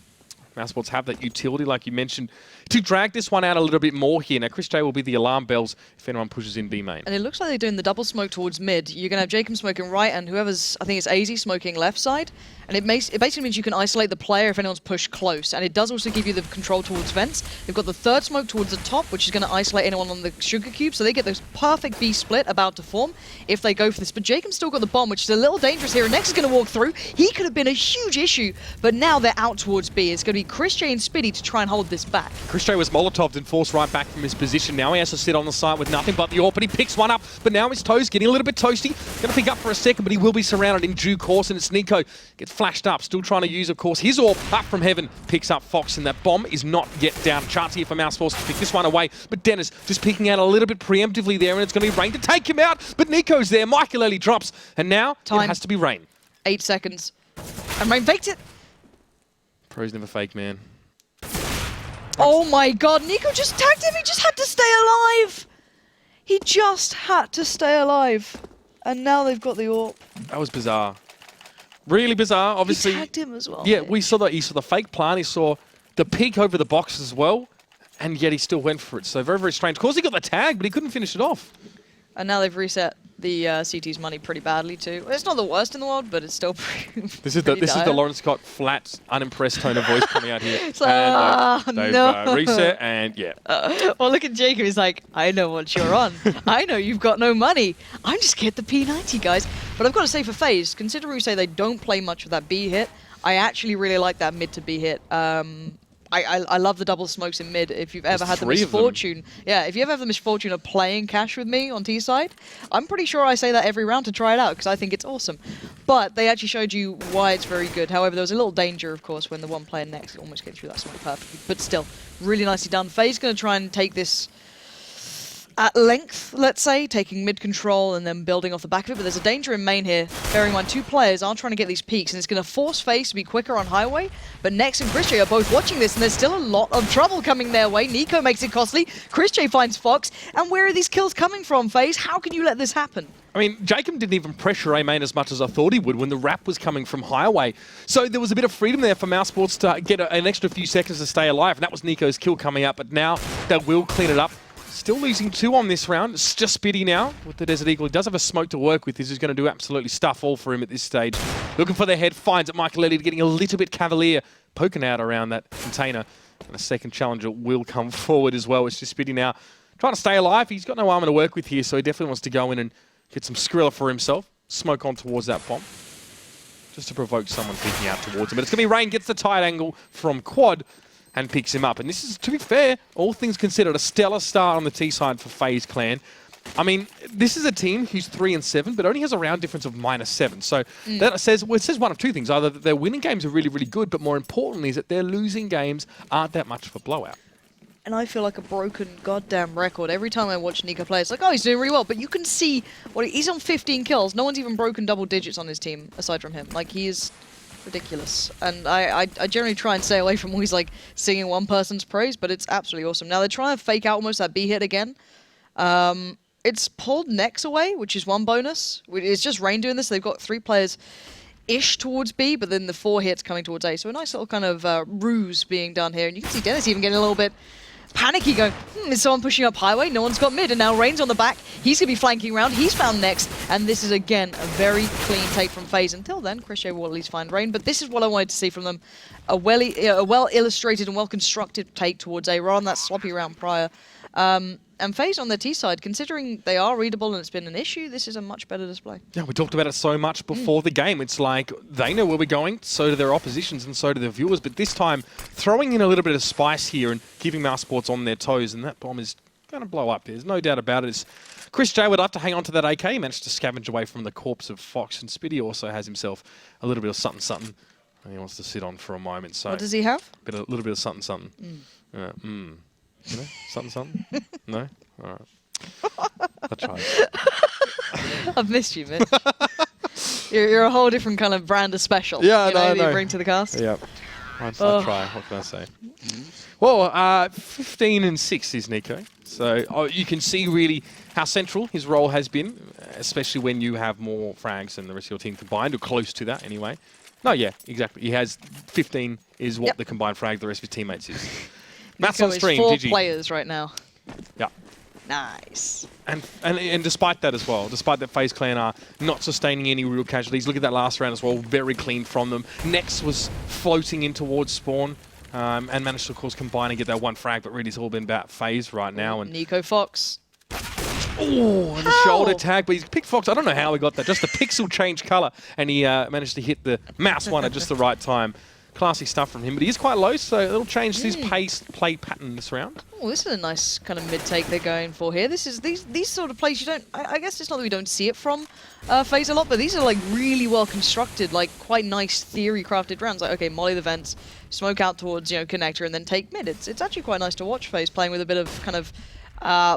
mousesports have that utility, like you mentioned, to drag this one out a little bit more here. Now, Chris J will be the alarm bells if anyone pushes in B main. And it looks like they're doing the double smoke towards mid. You're going to have Jacob smoking right, and whoever's, I think it's AZ, smoking left side. And it basically means you can isolate the player if anyone's pushed close. And it does also give you the control towards vents. They've got the third smoke towards the top, which is going to isolate anyone on the sugar cube. So they get this perfect B split about to form if they go for this. But Jacob's still got the bomb, which is a little dangerous here. And Nex is going to walk through. He could have been a huge issue, but now they're out towards B. It's going to be Chris J and Spitty to try and hold this back. Chris J was Molotov'd and forced right back from his position. Now he has to sit on the side with nothing but the AWP, but he picks one up. But now his toes getting a little bit toasty. Going to pick up for a second, but he will be surrounded in due course. And it's Nico. Gets flashed up. Still trying to use, of course, his AWP up from heaven. Picks up Fox, and that bomb is not yet down. Chance here for mousesports to pick this one away. But Dennis just picking out a little bit preemptively there, and it's going to be Rain to take him out. But Nico's there. Michael Early drops. And now it has to be Rain. 8 seconds. And Rain faked it. Pros never fake, man. Oh my god, Nico just tagged him. He just had to stay alive. He just had to stay alive. And now they've got the AWP. That was bizarre. Really bizarre, obviously. He tagged him as well. Yeah, we saw that. He saw the fake plant. He saw the peek over the box as well. And yet he still went for it. So very, very strange. Of course, he got the tag, but he couldn't finish it off. And now they've reset the CT's money pretty badly too. It's not the worst in the world, but it's still pretty. This is the Lawrence Scott flat, unimpressed tone of voice coming out here. It's like, and they've no. reset, and yeah. Well, look at Jacob. He's like, I know what you're on. I know you've got no money. I'm just get the P90, guys. But I've got to say for FaZe, considering we say they don't play much with that B hit, I actually really like that mid to B hit. I love the double smokes in mid. If you've ever had the misfortune, if you ever have the misfortune of playing Cash with me on T side, I'm pretty sure I say that every round to try it out because I think it's awesome. But they actually showed you why it's very good. However, there was a little danger, of course, when the one player next almost gets through that smoke perfectly. But still, really nicely done. FaZe going to try and take this at length, let's say, taking mid control and then building off the back of it. But there's a danger in main here. Bearing in mind, two players are trying to get these peaks, and it's going to force FaZe to be quicker on highway. But Nex and Chrisjay are both watching this, and there's still a lot of trouble coming their way. Nico makes it costly. Chrisjay finds Fox. And where are these kills coming from, FaZe? How can you let this happen? I mean, Jacob didn't even pressure A main as much as I thought he would when the wrap was coming from highway. So there was a bit of freedom there for mousesports to get an extra few seconds to stay alive. And that was Nico's kill coming up, but now they will clean it up. Still losing 2 on this round. It's just Spitty now with the Desert Eagle. He does have a smoke to work with. This is going to do absolutely stuff all for him at this stage. Looking for the head, finds it. Michael Elliott getting a little bit cavalier, poking out around that container. And a second challenger will come forward as well. It's just Spitty now trying to stay alive. He's got no armor to work with here, so he definitely wants to go in and get some Skrilla for himself. Smoke on towards that bomb, just to provoke someone peeking out towards him. But it's going to be Rain, gets the tight angle from Quad and picks him up. And this is, to be fair, all things considered, a stellar start on the T side for FaZe Clan. I mean, this is a team who's 3-7, but only has a round difference of -7. So that says, well, it says one of two things. Either that their winning games are really, really good, but more importantly is that their losing games aren't that much of a blowout. And I feel like a broken goddamn record. Every time I watch Nico play, it's like, oh, he's doing really well. But you can see he's on 15 kills. No one's even broken double digits on his team, aside from him. Like, he is ridiculous. And I generally try and stay away from always, like, singing one person's praise, but it's absolutely awesome. Now, they're trying to fake out almost that B hit again. It's pulled Nex away, which is one bonus. It's just Rain doing this. They've got 3 players-ish towards B, but then the 4 hits coming towards A. So a nice little kind of ruse being done here. And you can see Dennis even getting a little bit panicky, going, is someone pushing up highway? No one's got mid, and now Rain's on the back. He's going to be flanking around. He's found Nex, and this is, again, a very clean take from FaZe. Until then, Chrisjay will at least find Rain, but this is what I wanted to see from them. A well-illustrated and well-constructed take towards A, rather than that sloppy round prior. And FaZe on their T side, considering they are readable and it's been an issue, this is a much better display. Yeah, we talked about it so much before the game. It's like they know where we're going, so do their oppositions and so do their viewers. But this time, throwing in a little bit of spice here and keeping mousesports on their toes, and that bomb is going to blow up. There's no doubt about it. It's Chrisjay would like to hang on to that AK. He managed to scavenge away from the corpse of Fox, and Spitty also has himself a little bit of something, and he wants to sit on for a moment. So what does he have? A little bit of something. You know, something? No? All right. I'll try. I've missed you, Mitch. You're a whole different kind of brand of special. Yeah, that you bring to the cast. Yeah. I'll try. What can I say? Well, 15-6 is Nico. So you can see really how central his role has been, especially when you have more frags than the rest of your team combined, or close to that anyway. No, yeah, exactly. He has 15 is what the combined frag the rest of his teammates is. Matt's on stream, Nico is 4 GG. players right now. Yeah. Nice. And despite that as well, despite that FaZe Clan are not sustaining any real casualties, look at that last round as well, very clean from them. Nex was floating in towards spawn and managed to, of course, combine and get that one frag, but really it's all been about FaZe right now. And Nico Fox. Oh, and the shoulder tag, but he's picked Fox. I don't know how he got that. Just the pixel changed color, and he managed to hit the mouse one at just the right time. Classy stuff from him, but he is quite low, so it'll change his play pattern this round. Oh, this is a nice kind of mid-take they're going for here. This is these sort of plays you don't... I guess it's not that we don't see it from FaZe a lot, but these are like really well constructed, like quite nice theory-crafted rounds. Like, okay, molly the vents, smoke out towards, connector, and then take mid. It's actually quite nice to watch FaZe playing with a bit of kind of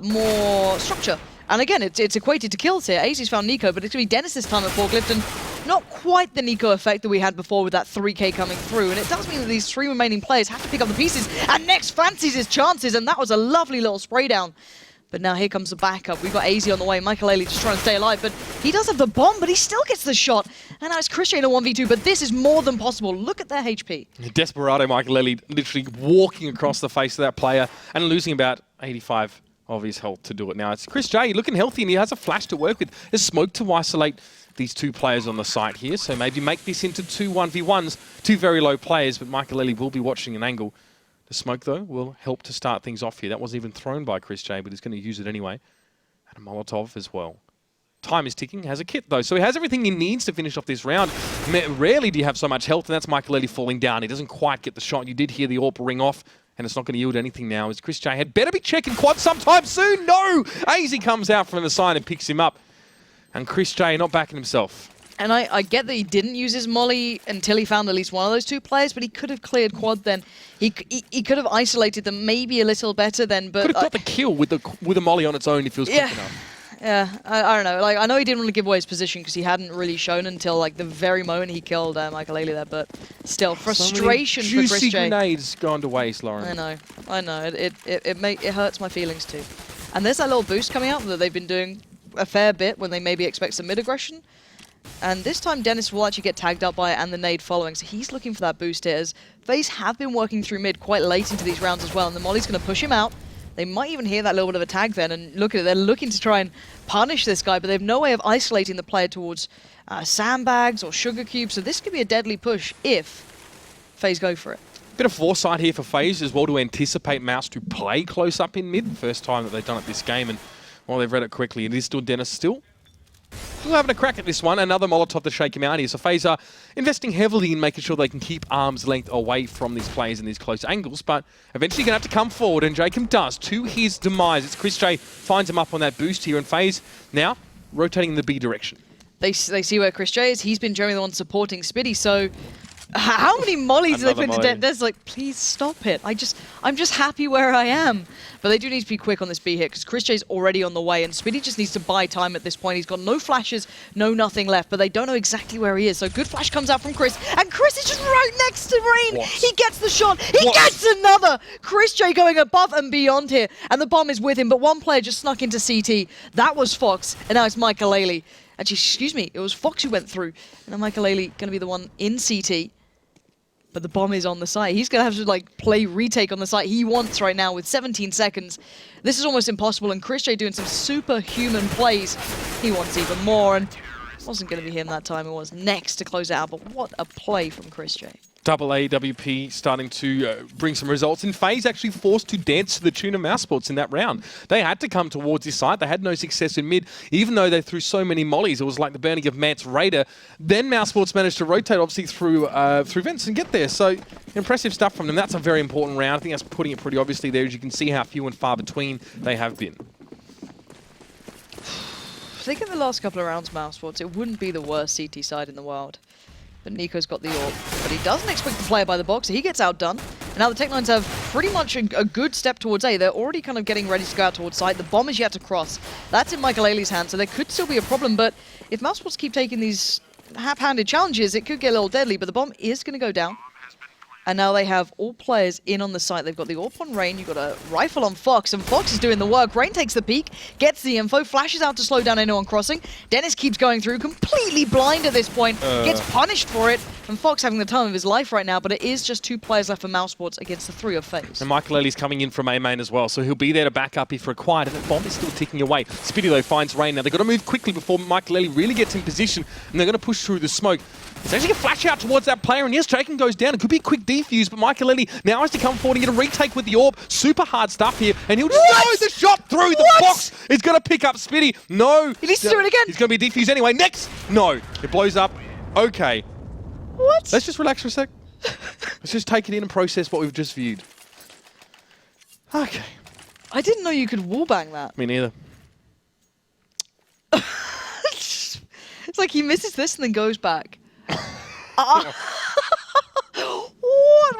more structure. And again, it's equated to kills here. AZ's found Nico, but it's going to be Dennis this time at Forklift, and not quite the Nico effect that we had before with that 3K coming through. And it does mean that these 3 remaining players have to pick up the pieces, and Nex fancies his chances, and that was a lovely little spray down. But now here comes the backup. We've got AZ on the way. Michael Ailey just trying to stay alive, but he does have the bomb, but he still gets the shot. And now it's Chrisjay in a 1v2, but this is more than possible. Look at their HP. Desperado Michael Ailey literally walking across the face of that player and losing about 85 of his health to do it. Now, it's Chris J looking healthy, and he has a flash to work with. There's smoke to isolate these two players on the site here, so maybe make this into two 1v1s, two very low players, but Michael will be watching an angle. The smoke, though, will help to start things off here. That wasn't even thrown by Chris J, but he's going to use it anyway. And a Molotov as well. Time is ticking, has a kit though, so he has everything he needs to finish off this round. Rarely do you have so much health, and that's Michael falling down. He doesn't quite get the shot. You did hear the AWP ring off, and it's not going to yield anything now. As Chris J had better be checking quad sometime soon. No! AZ comes out from the side and picks him up. And Chris J not backing himself. And I get that he didn't use his molly until he found at least one of those two players, but he could have cleared quad then. He could have isolated them maybe a little better then, but... Could have got the kill with a molly on its own if he was quick enough. Yeah, I don't know. Like, I know he didn't want to give away his position because he hadn't really shown until like the very moment he killed Michael there, but still, frustration so many for Chris J. juicy grenades gone to waste, Lauren. I know. It hurts my feelings too. And there's that little boost coming out that they've been doing a fair bit when they maybe expect some mid-aggression. And this time Dennis will actually get tagged up by it and the nade following, so he's looking for that boost here. As FaZe have been working through mid quite late into these rounds as well, and the molly's going to push him out. They might even hear that little bit of a tag then, and look at it, they're looking to try and punish this guy, but they have no way of isolating the player towards sandbags or sugar cubes, so this could be a deadly push if FaZe go for it. Bit of foresight here for FaZe as well to anticipate Mouse to play close up in mid. First time that they've done it this game, and while they've read it quickly, it is still Dennis still having a crack at this one. Another Molotov to shake him out here. So FaZe are investing heavily in making sure they can keep arm's length away from these players in these close angles, but eventually going to have to come forward, and Jacob does, to his demise. It's Chris J finds him up on that boost here, and FaZe now rotating in the B direction. They see where Chris J is. He's been generally the one supporting Spitty, so how many mollies do they put into Dennis? Like, please stop it. I'm just happy where I am. But they do need to be quick on this B hit because Chris J's already on the way, and Spitty just needs to buy time at this point. He's got no flashes, no nothing left, but they don't know exactly where he is. So good flash comes out from Chris, and Chris is just right next to Rain. What? He gets the shot. He gets another. Chris J going above and beyond here, and the bomb is with him, but one player just snuck into CT. That was Fox, and now it's Michael. Actually, excuse me, it was Fox who went through, and now Michael going to be the one in CT. But the bomb is on the site. He's going to have to like play retake on the site he wants right now with 17 seconds. This is almost impossible, and Chris J doing some superhuman plays. He wants even more, and it wasn't going to be him that time. It was next to close it out, but what a play from Chris J. Double AWP starting to bring some results, and FaZe actually forced to dance to the tune of mousesports in that round. They had to come towards this side. They had no success in mid, even though they threw so many mollies. It was like the burning of Mant's Raider. Then mousesports managed to rotate, obviously, through vents and get there. So impressive stuff from them. That's a very important round. I think that's putting it pretty obviously there, as you can see how few and far between they have been. I think in the last couple of rounds, mousesports, it wouldn't be the worst CT side in the world. But Nico's got the AWP, but he doesn't expect to play by the box, so he gets outdone. And now the Tech9s have pretty much a good step towards A. They're already kind of getting ready to go out towards side. The bomb is yet to cross. That's in Michael hands, so there could still be a problem, but if mousesports keep taking these half-handed challenges, it could get a little deadly, but the bomb is going to go down. And now they have all players in on the site. They've got the AWP on Rain, you've got a rifle on Fox, and Fox is doing the work. Rain takes the peek, gets the info, flashes out to slow down anyone crossing. Dennis keeps going through, completely blind at this point, gets punished for it, and Fox having the time of his life right now, but it is just 2 players left for mousesports against the 3 of FaZe. And Michael coming in from A main as well, so he'll be there to back up if required, and the bomb is still ticking away. Spitty, though, finds Rain. Now, they've got to move quickly before Michael really gets in position, and they're going to push through the smoke. It's actually a flash out towards that player, and yes, Jacob goes down. It could be a quick defuse, but Michael now has to come forward and get a retake with the AWP. Super hard stuff here, and he'll just throw the shot through. The Fox is going to pick up Spitty. No. He needs to do it again. He's going to be a defuse anyway. Next. No. It blows up. Okay. What? Let's just relax for a sec. Let's just take it in and process what we've just viewed. Okay. I didn't know you could wallbang that. Me neither. It's like he misses this and then goes back. What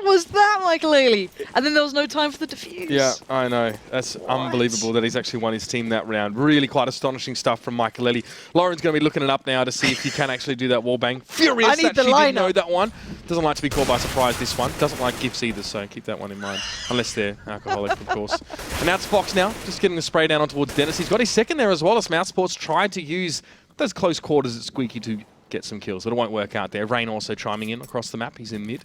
was that, Michael? And then there was no time for the defuse. Yeah, I know. That's unbelievable that he's actually won his team that round. Really quite astonishing stuff from Michael. Lauren's going to be looking it up now to see if he can actually do that wall bang. Furious I need that the she didn't know lineup. that one. Doesn't like to be caught by surprise, this one. Doesn't like gifts either, so keep that one in mind. Unless they're alcoholic, of course. And now it's Fox now, just getting the spray down on towards Dennis. He's got his second there as well, as mousesports tried to use those close quarters at Squeaky to get some kills, but it won't work out there. Rain also chiming in across the map. He's in mid.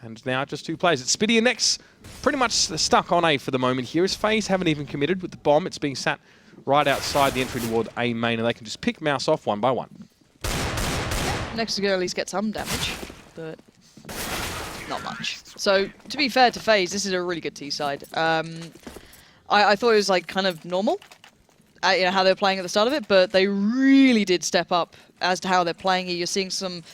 And now just 2 players. It's Spitty and Nex pretty much stuck on A for the moment here, as FaZe haven't even committed with the bomb. It's being sat right outside the entry toward A main, and they can just pick Mouse off one by one. Next to go at least get some damage, but not much. So, to be fair to FaZe, this is a really good T side. I thought it was like kind of normal, you know, how they were playing at the start of it, but they really did step up as to how they're playing here. You're seeing some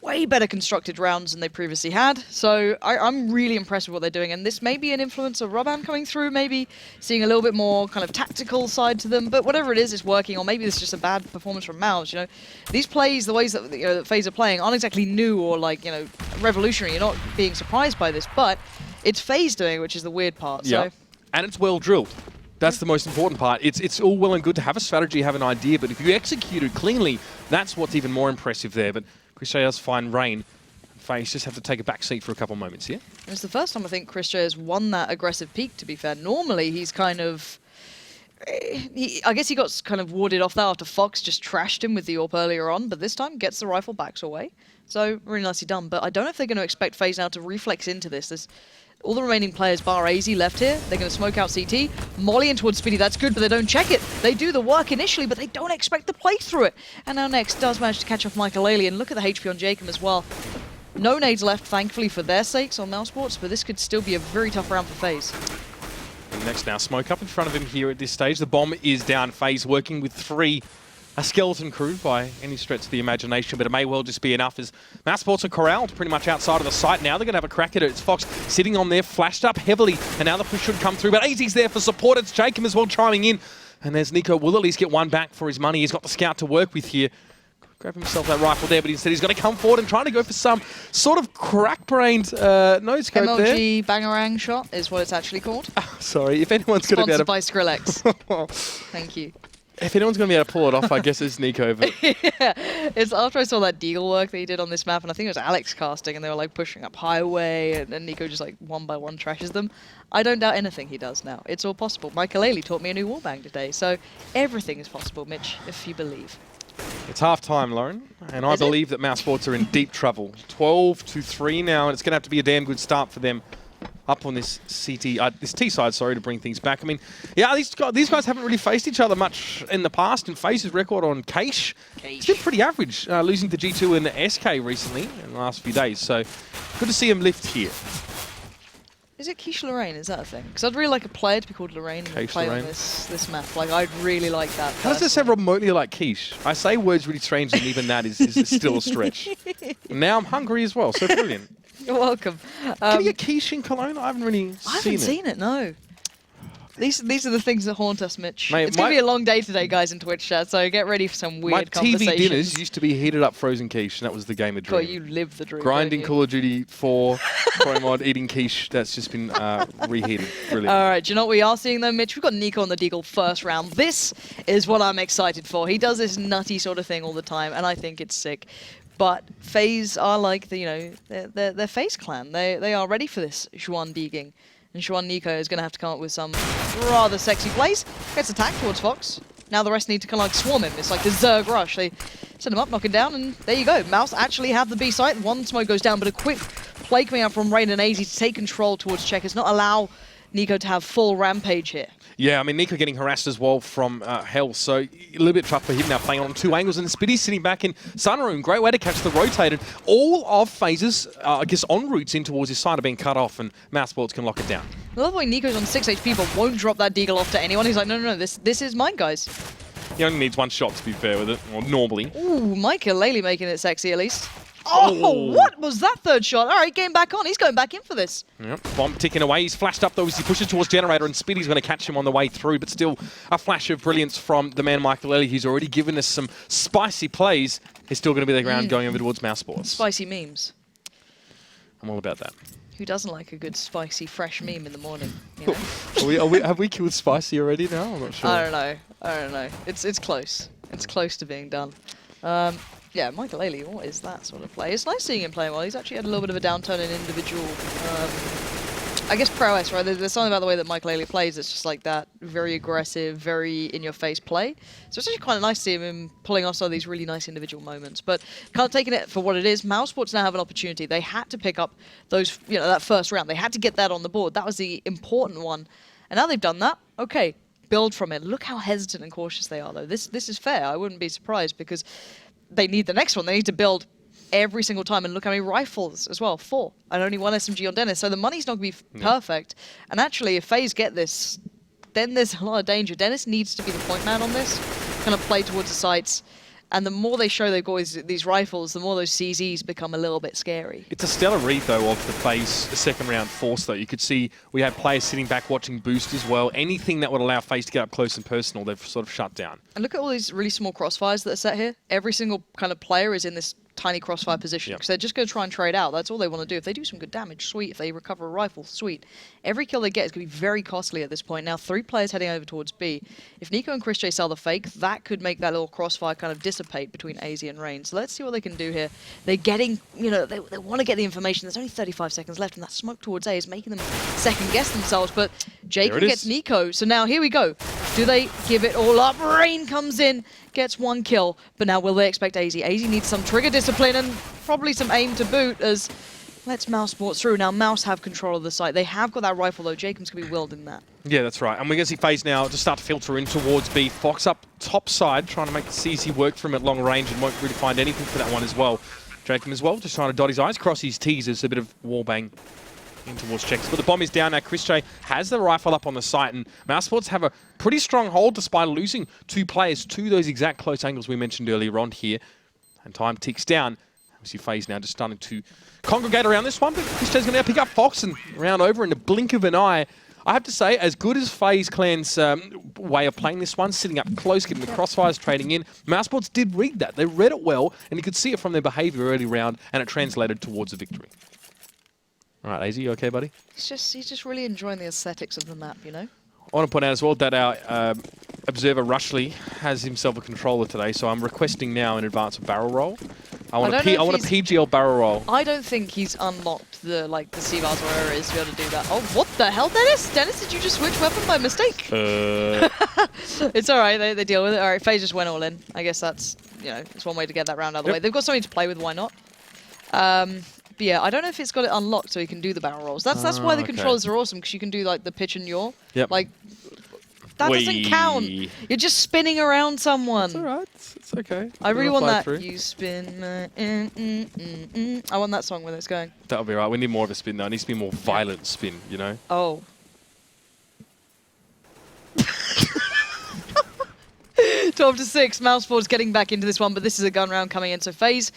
way better constructed rounds than they previously had. So I'm really impressed with what they're doing, and this may be an influence of Robban coming through, maybe seeing a little bit more kind of tactical side to them, but whatever it is, it's working, or maybe it's just a bad performance from Mouse, you know. These plays, the ways that, you know, that FaZe are playing aren't exactly new or like, you know, revolutionary. You're not being surprised by this, but it's FaZe doing it, which is the weird part. Yeah. So. And it's well drilled. That's the most important part. It's all well and good to have a strategy, have an idea, but if you execute it cleanly, that's what's even more impressive there. But Chris J does find Rain. FaZe just have to take a back seat for a couple moments here. It's the first time I think Chris J has won that aggressive peak, to be fair. Normally, he's kind of... I guess he got kind of warded off that after Fox just trashed him with the AWP earlier on, but this time gets the rifle, backs away. So, really nicely done. But I don't know if they're going to expect FaZe now to reflex into this. There's all the remaining players, bar AZ, left here. They're going to smoke out CT. Molly in towards Speedy, that's good, but they don't check it. They do the work initially, but they don't expect to play through it. And now Next does manage to catch off Michael Ailey, and look at the HP on Jacob as well. No nades left, thankfully, for their sakes on mousesports, but this could still be a very tough round for FaZe. And Next now, smoke up in front of him here at this stage. The bomb is down. FaZe working with a skeleton crew by any stretch of the imagination, but it may well just be enough as mousesports are corralled pretty much outside of the site. Now they're going to have a crack at it. It's Fox sitting on there, flashed up heavily, and now the push should come through, but AZ's there for support. It's Jacob as well chiming in, and there's Nico. Will at least get one back for his money. He's got the scout to work with here. Grab himself that rifle there, but instead he's going to come forward and trying to go for some sort of crack-brained no-scope there. MLG Bangarang shot is what it's actually called. Sorry, if anyone's going to be able to... Sponsored by Skrillex. Thank you. If anyone's going to be able to pull it off, I guess it's Nico. But yeah, it's after I saw that deagle work that he did on this map, and I think it was Alex casting, and they were like pushing up highway, and Nico just like one by one trashes them. I don't doubt anything he does now. It's all possible. Michael Ailey taught me a new wallbang today, so everything is possible, Mitch, if you believe. it's half-time, Lauren, and I believe that mousesports are in deep trouble. 12-3 now, and it's going to have to be a damn good start for them up on this this T side, sorry, to bring things back. I mean, yeah, these guys haven't really faced each other much in the past, and FaZe's record on Keish, it's been pretty average, losing to G2 and SK recently in the last few days. So good to see him lift here. Is it Keish Lorraine? Is that a thing? Because I'd really like a player to be called Lorraine and play on this map. Like, I'd really like that. How does it sound remotely like Keish? I say words really strange, and even that is still a stretch. Now I'm hungry as well, so brilliant. You're welcome. Can you get quiche in Cologne? I haven't really seen it. No. These are the things that haunt us, Mitch. Mate, it's going to be a long day today, guys, in Twitch chat, so get ready for some weird conversations. My TV dinners used to be heated up frozen quiche, and that was the game of dream. God, you live the dream. Grinding Call of Duty 4, Pro Mod, eating quiche, that's just been reheated. Brilliant. All right, do you know what we are seeing, though, Mitch? We've got Nico on the Deagle first round. This is what I'm excited for. He does this nutty sort of thing all the time, and I think it's sick. But FaZe are like the, they're FaZe clan. They are ready for this Xuan Deaging. And Xuan Nico is going to have to come up with some rather sexy plays. Gets attacked towards Fox. Now the rest need to kind of like swarm him. It's like the Zerg rush. They send him up, knock him down, and there you go. Mouse actually have the B site. One smoke goes down, but a quick play coming out from Rain and AZ to take control towards Checkers, not allow Nico to have full rampage here. Yeah, I mean, Nico getting harassed as well from Hell, so a little bit tough for him now, playing on two angles, and Spitty sitting back in Sunroom. Great way to catch the rotated. All of FaZe's, I guess, en routes in towards his side are being cut off, and mousesports can lock it down. I love the way Nico's on 6 HP, but won't drop that Deagle off to anyone. He's like, no, this is mine, guys. He only needs one shot, to be fair with it, or normally. Ooh, Michael Ailey making it sexy, at least. Oh, what was that third shot? All right, game back on. He's going back in for this. Yep, bomb ticking away. He's flashed up, though, as he pushes towards Generator, and Spitty's going to catch him on the way through, but still a flash of brilliance from the man Michael Ailey, who's already given us some spicy plays. He's still going to be the ground going over towards mousesports. Spicy memes. I'm all about that. Who doesn't like a good, spicy, fresh meme in the morning? You know? Have we killed spicy already now? I'm not sure. I don't know. It's close. It's close to being done. Yeah, Michael Ailey, what is that sort of play? It's nice seeing him playing well. He's actually had a little bit of a downturn in individual I guess, prowess, right? There's something about the way that Michael plays that's just like that, very aggressive, very in-your-face play. So it's actually quite nice to see him pulling off some of these really nice individual moments. But kind of taking it for what it is, mousesports now have an opportunity. They had to pick up those, that first round. They had to get that on the board. That was the important one. And now they've done that. Okay, build from it. Look how hesitant and cautious they are, though. This is fair. I wouldn't be surprised because they need the next one. They need to build every single time, and look how many rifles as well, 4, and only 1 SMG on Dennis, so the money's not going to be perfect. And actually, if FaZe get this, then there's a lot of danger. Dennis needs to be the point man on this, kind of play towards the sights, and the more they show they've got these rifles, the more those CZs become a little bit scary. It's a stellar read, though, of the FaZe second round force, though. You could see we had players sitting back watching boost as well. Anything that would allow FaZe to get up close and personal, they've sort of shut down. And look at all these really small crossfires that are set here. Every single kind of player is in this tiny crossfire position because they're just going to try and trade out. That's all they want to do. If they do some good damage, sweet. If they recover a rifle, sweet. Every kill they get is going to be very costly at this point. Now 3 players heading over towards B. If Nico and Chris J sell the fake, that could make that little crossfire kind of dissipate between AZ and Rain. So let's see what they can do here. They're getting, they want to get the information. There's only 35 seconds left, and that smoke towards A is making them second guess themselves. But Jacob gets Nico. So now here we go. Do they give it all up? Rain comes in, gets 1 kill. But now will they expect AZ? AZ needs some trigger discipline and probably some aim to boot as let's mousesports through. Now Mouse have control of the site. They have got that rifle though. Jacob's going to be wielding that. Yeah, that's right. And we're going to see FaZe now just start to filter in towards B. Fox up top side, trying to make the CZ work for him at long range and won't really find anything for that one as well. Jacob as well, just trying to dot his eyes, cross his T's. There's a bit of wallbang in towards checks. But the bomb is down now. Chris J has the rifle up on the site, and mousesports have a pretty strong hold despite losing 2 players to those exact close angles we mentioned earlier on here. And time ticks down. We see FaZe now just starting to congregate around this one, but Chris J's going to pick up Fox and round over in the blink of an eye. I have to say, as good as FaZe Clan's way of playing this one, sitting up close, getting the crossfires, trading in, mousesports did read that. They read it well, and you could see it from their behavior early round, and it translated towards a victory. All right, AZ, you okay, buddy? He's just really enjoying the aesthetics of the map, I want to point out as well that our observer Rushley has himself a controller today, so I'm requesting now in advance a barrel roll. I want a PGL barrel roll. I don't think he's unlocked the C-bars or whatever it is to be able to do that. Oh, what the hell, Dennis? Dennis, did you just switch weapon by mistake? It's all right. They deal with it. All right, FaZe just went all in. I guess that's it's one way to get that round out of the way. They've got something to play with. Why not? But yeah, I don't know if it's got it unlocked so you can do the barrel rolls. That's why the controllers are awesome, because you can do the pitch and yaw. Yep. That doesn't count. You're just spinning around someone. It's alright. It's okay. I really want that. Through. You spin. I want that song when it's going. That'll be right. We need more of a spin though. It needs to be more violent spin, Oh. 12-6. mousesports getting back into this one, but this is a gun round coming in. So FaZe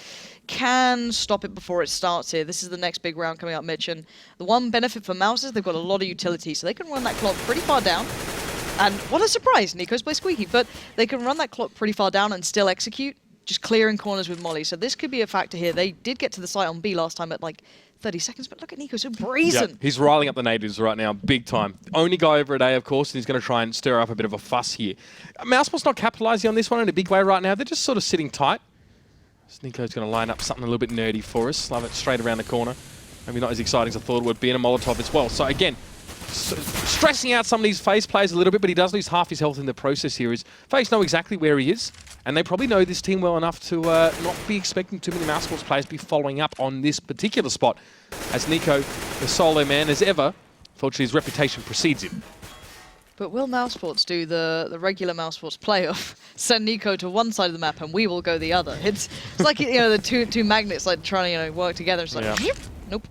can stop it before it starts here. This is the next big round coming up, Mitch. And the one benefit for Mouse is they've got a lot of utility, so they can run that clock pretty far down. And what a surprise, Nico's play squeaky, but they can run that clock pretty far down and still execute, just clearing corners with Molly. So this could be a factor here. They did get to the site on B last time at 30 seconds, but look at Nico, so brazen. Yep. He's riling up the natives right now, big time. Only guy over at A, of course, and he's going to try and stir up a bit of a fuss here. mousesports not capitalizing on this one in a big way right now. They're just sort of sitting tight. So Nico's going to line up something a little bit nerdy for us. Love it, straight around the corner. Maybe not as exciting as I thought it would be, in a Molotov as well. So again, stressing out some of these FaZe players a little bit, but he does lose half his health in the process here. FaZe know exactly where he is, and they probably know this team well enough to not be expecting too many mousesports players to be following up on this particular spot, as Nico, the solo man as ever, fortunately his reputation precedes him. But will mousesports do the regular mousesports playoff, send Nico to one side of the map and we will go the other? It's like the two magnets trying to work together. It's nope.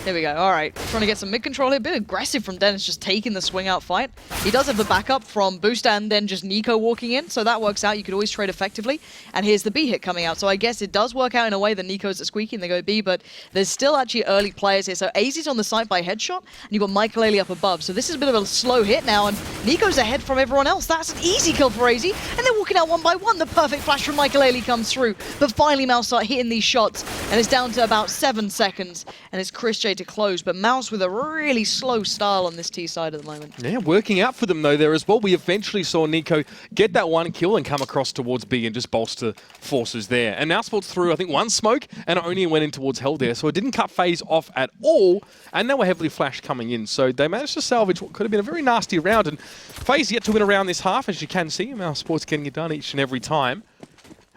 There we go. All right. Trying to get some mid-control here. A bit aggressive from Dennis, just taking the swing-out fight. He does have the backup from Boost and then just Nico walking in, so that works out. You could always trade effectively. And here's the B hit coming out. So I guess it does work out in a way that Nico's at squeaky and they go B, but there's still actually early players here. So AZ's on the site by headshot, and you've got Michael Ailey up above. So this is a bit of a slow hit now, and Nico's ahead from everyone else. That's an easy kill for AZ, and they're walking out one by one. The perfect flash from Michael Ailey comes through, but finally Mouse start hitting these shots, and it's down to about 7 seconds, and it's Chris J J to close, but Mouse with a really slow style on this T side at the moment. Yeah, working out for them though there as well. We eventually saw Nico get that one kill and come across towards B and just bolster forces there. And mousesports threw, I think, one smoke and it only went in towards Hell there, so it didn't cut FaZe off at all, and they were heavily flashed coming in. So they managed to salvage what could have been a very nasty round, and FaZe yet to win around this half, as you can see. mousesports getting it done each and every time.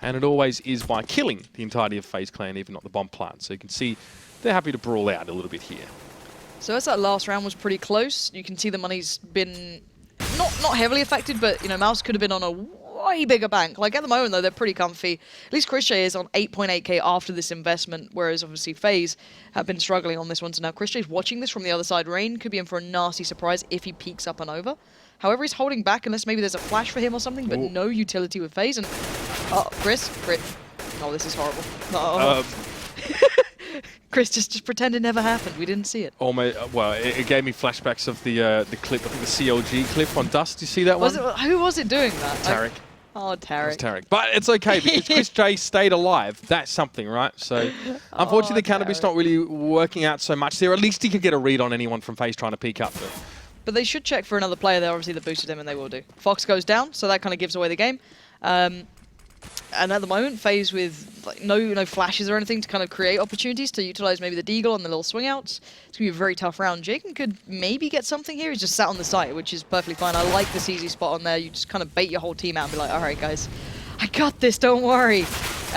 And it always is by killing the entirety of FaZe clan, even not the bomb plant. So you can see they're happy to brawl out a little bit here. So as that last round was pretty close, you can see the money's been not heavily affected, but you know, Mouse could have been on a way bigger bank. Like at the moment though, they're pretty comfy. At least Chrisjay is on 8.8k after this investment, whereas obviously FaZe have been struggling on this one. So now Chrisjay's watching this from the other side. Rain could be in for a nasty surprise if he peeks up and over. However, he's holding back unless maybe there's a flash for him or something, but no utility with FaZe. And Chris. Oh, this is horrible. Chris, just pretend it never happened. We didn't see it. Almost, well, it gave me flashbacks of the clip, I think the CLG clip on Dust. You see that one? Who was it doing that? Tarek. Oh, Tarek. It was Tarek. But it's okay because Chrisjay stayed alive. That's something, right? So, unfortunately, the counterpiece not really working out so much there. At least he could get a read on anyone from FaZe trying to peek up. But they should check for another player there, obviously, that boosted him, and they will do. Fox goes down, so that kind of gives away the game. And at the moment, FaZe with like, no flashes or anything to kind of create opportunities to utilize maybe the deagle and the little swing outs. It's going to be a very tough round. Jacob could maybe get something here. He's just sat on the site, which is perfectly fine. I like this easy spot on there. You just kind of bait your whole team out and be like, all right, guys, I got this, don't worry.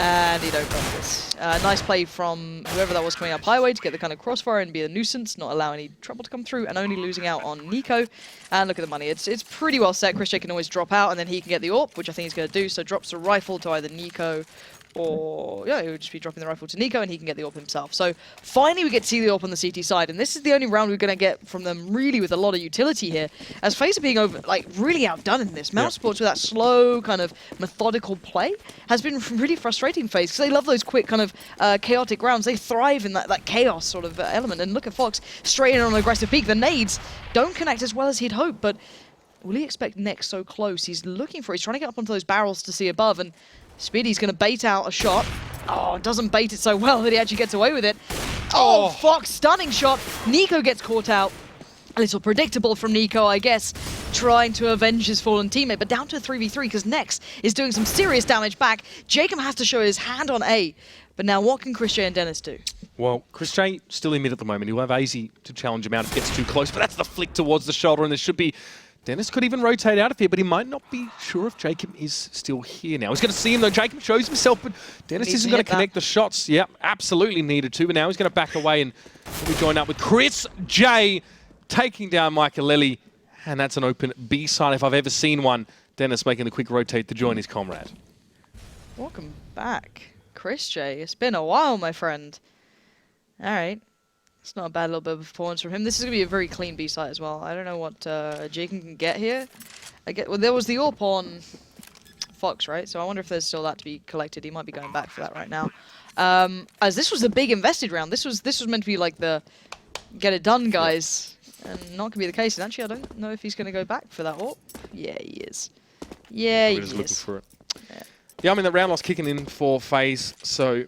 And you don't got this. Nice play from whoever that was coming up highway to get the kind of crossfire and be a nuisance, not allow any trouble to come through, and only losing out on Nico. And look at the money. It's pretty well set. Chrisjay can always drop out, and then he can get the AWP, which I think he's going to do. So drops the rifle to either Nico or, yeah, he would just be dropping the rifle to Nico, and he can get the AWP himself. So finally we get to see the AWP on the CT side, and this is the only round we're going to get from them really with a lot of utility here, as FaZe are being really outdone in this. mousesports with that slow, kind of methodical play has been really frustrating FaZe, because they love those quick kind of chaotic rounds. They thrive in that chaos sort of element, and look at Fox straight in on an aggressive peak. The nades don't connect as well as he'd hoped, but will he expect Next so close? He's trying to get up onto those barrels to see above, and Speedy's going to bait out a shot. Oh, doesn't bait it so well that he actually gets away with it. Oh, Fox, stunning shot. Nico gets caught out. A little predictable from Nico, I guess, trying to avenge his fallen teammate, but down to a 3v3 because Next is doing some serious damage back. Jacob has to show his hand on A, but now what can Chrisjay and Dennis do? Well, Chrisjay still in mid at the moment. He'll have AZ to challenge him out if he gets too close, but that's the flick towards the shoulder, and there should be... Dennis could even rotate out of here, but he might not be sure if Jacob is still here now. He's going to see him, though. Jacob shows himself, but Dennis isn't going to connect the shots. Yep, absolutely needed to, but now he's going to back away and we join up with Chrisjay taking down Michaelelli, and that's an open B side if I've ever seen one. Dennis making the quick rotate to join his comrade. Welcome back, Chrisjay. It's been a while, my friend. All right. It's not a bad little bit of performance from him. This is going to be a very clean B site as well. I don't know what Jacob can get here. Well, there was the AWP on Fox, right? So I wonder if there's still that to be collected. He might be going back for that right now. As this was a big invested round. This was meant to be like the get it done, guys. And not going to be the case. And actually, I don't know if he's going to go back for that AWP. Yeah, he is. Yeah, he is. Looking for it. Yeah, I mean, the round loss kicking in for FaZe, so...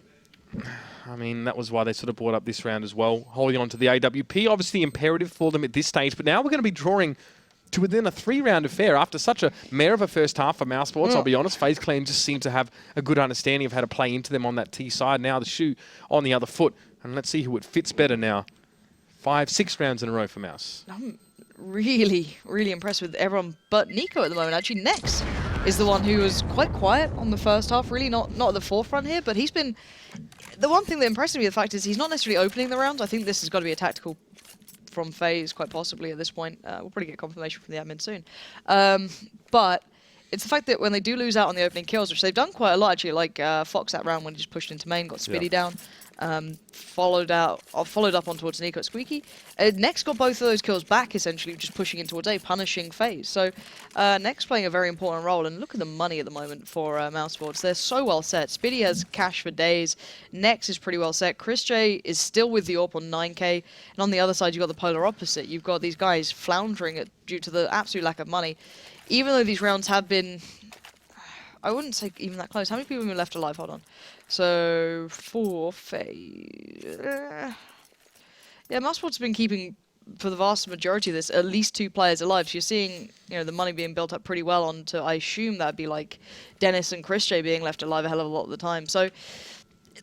I mean, that was why they sort of brought up this round as well. Holding on to the AWP, obviously imperative for them at this stage. But now we're going to be drawing to within a 3-round affair after such a mare of a first half for mousesports. I'll be honest, FaZe Clan just seem to have a good understanding of how to play into them on that T side. Now the shoe on the other foot. And let's see who it fits better now. 5-6 rounds in a row for Mouse. I'm really, really impressed with everyone but Nico at the moment. Actually, Next is the one who was quite quiet on the first half, really not at the forefront here, but he's been... The one thing that impressed me, the fact is he's not necessarily opening the rounds. I think this has got to be a tactical from FaZe, quite possibly at this point. We'll probably get confirmation from the admin soon. But it's the fact that when they do lose out on the opening kills, which they've done quite a lot actually, like Fox that round when he just pushed into main, got Spitty down, followed up on towards Nico at Squeaky. Next got both of those kills back, essentially, just pushing in towards A, punishing FaZe. So Next playing a very important role, and look at the money at the moment for mousesports. They're so well set. Spitty has cash for days. Next is pretty well set. Chrisjay is still with the AWP on 9k, and on the other side you've got the polar opposite. You've got these guys floundering due to the absolute lack of money. Even though these rounds have been, I wouldn't say even that close. How many people have been left alive? Hold on. So, 4 FaZe. Yeah, mousesports has been keeping, for the vast majority of this, at least 2 players alive. So you're seeing, the money being built up pretty well onto, I assume that'd be like Dennis and ChrisJ being left alive a hell of a lot of the time. So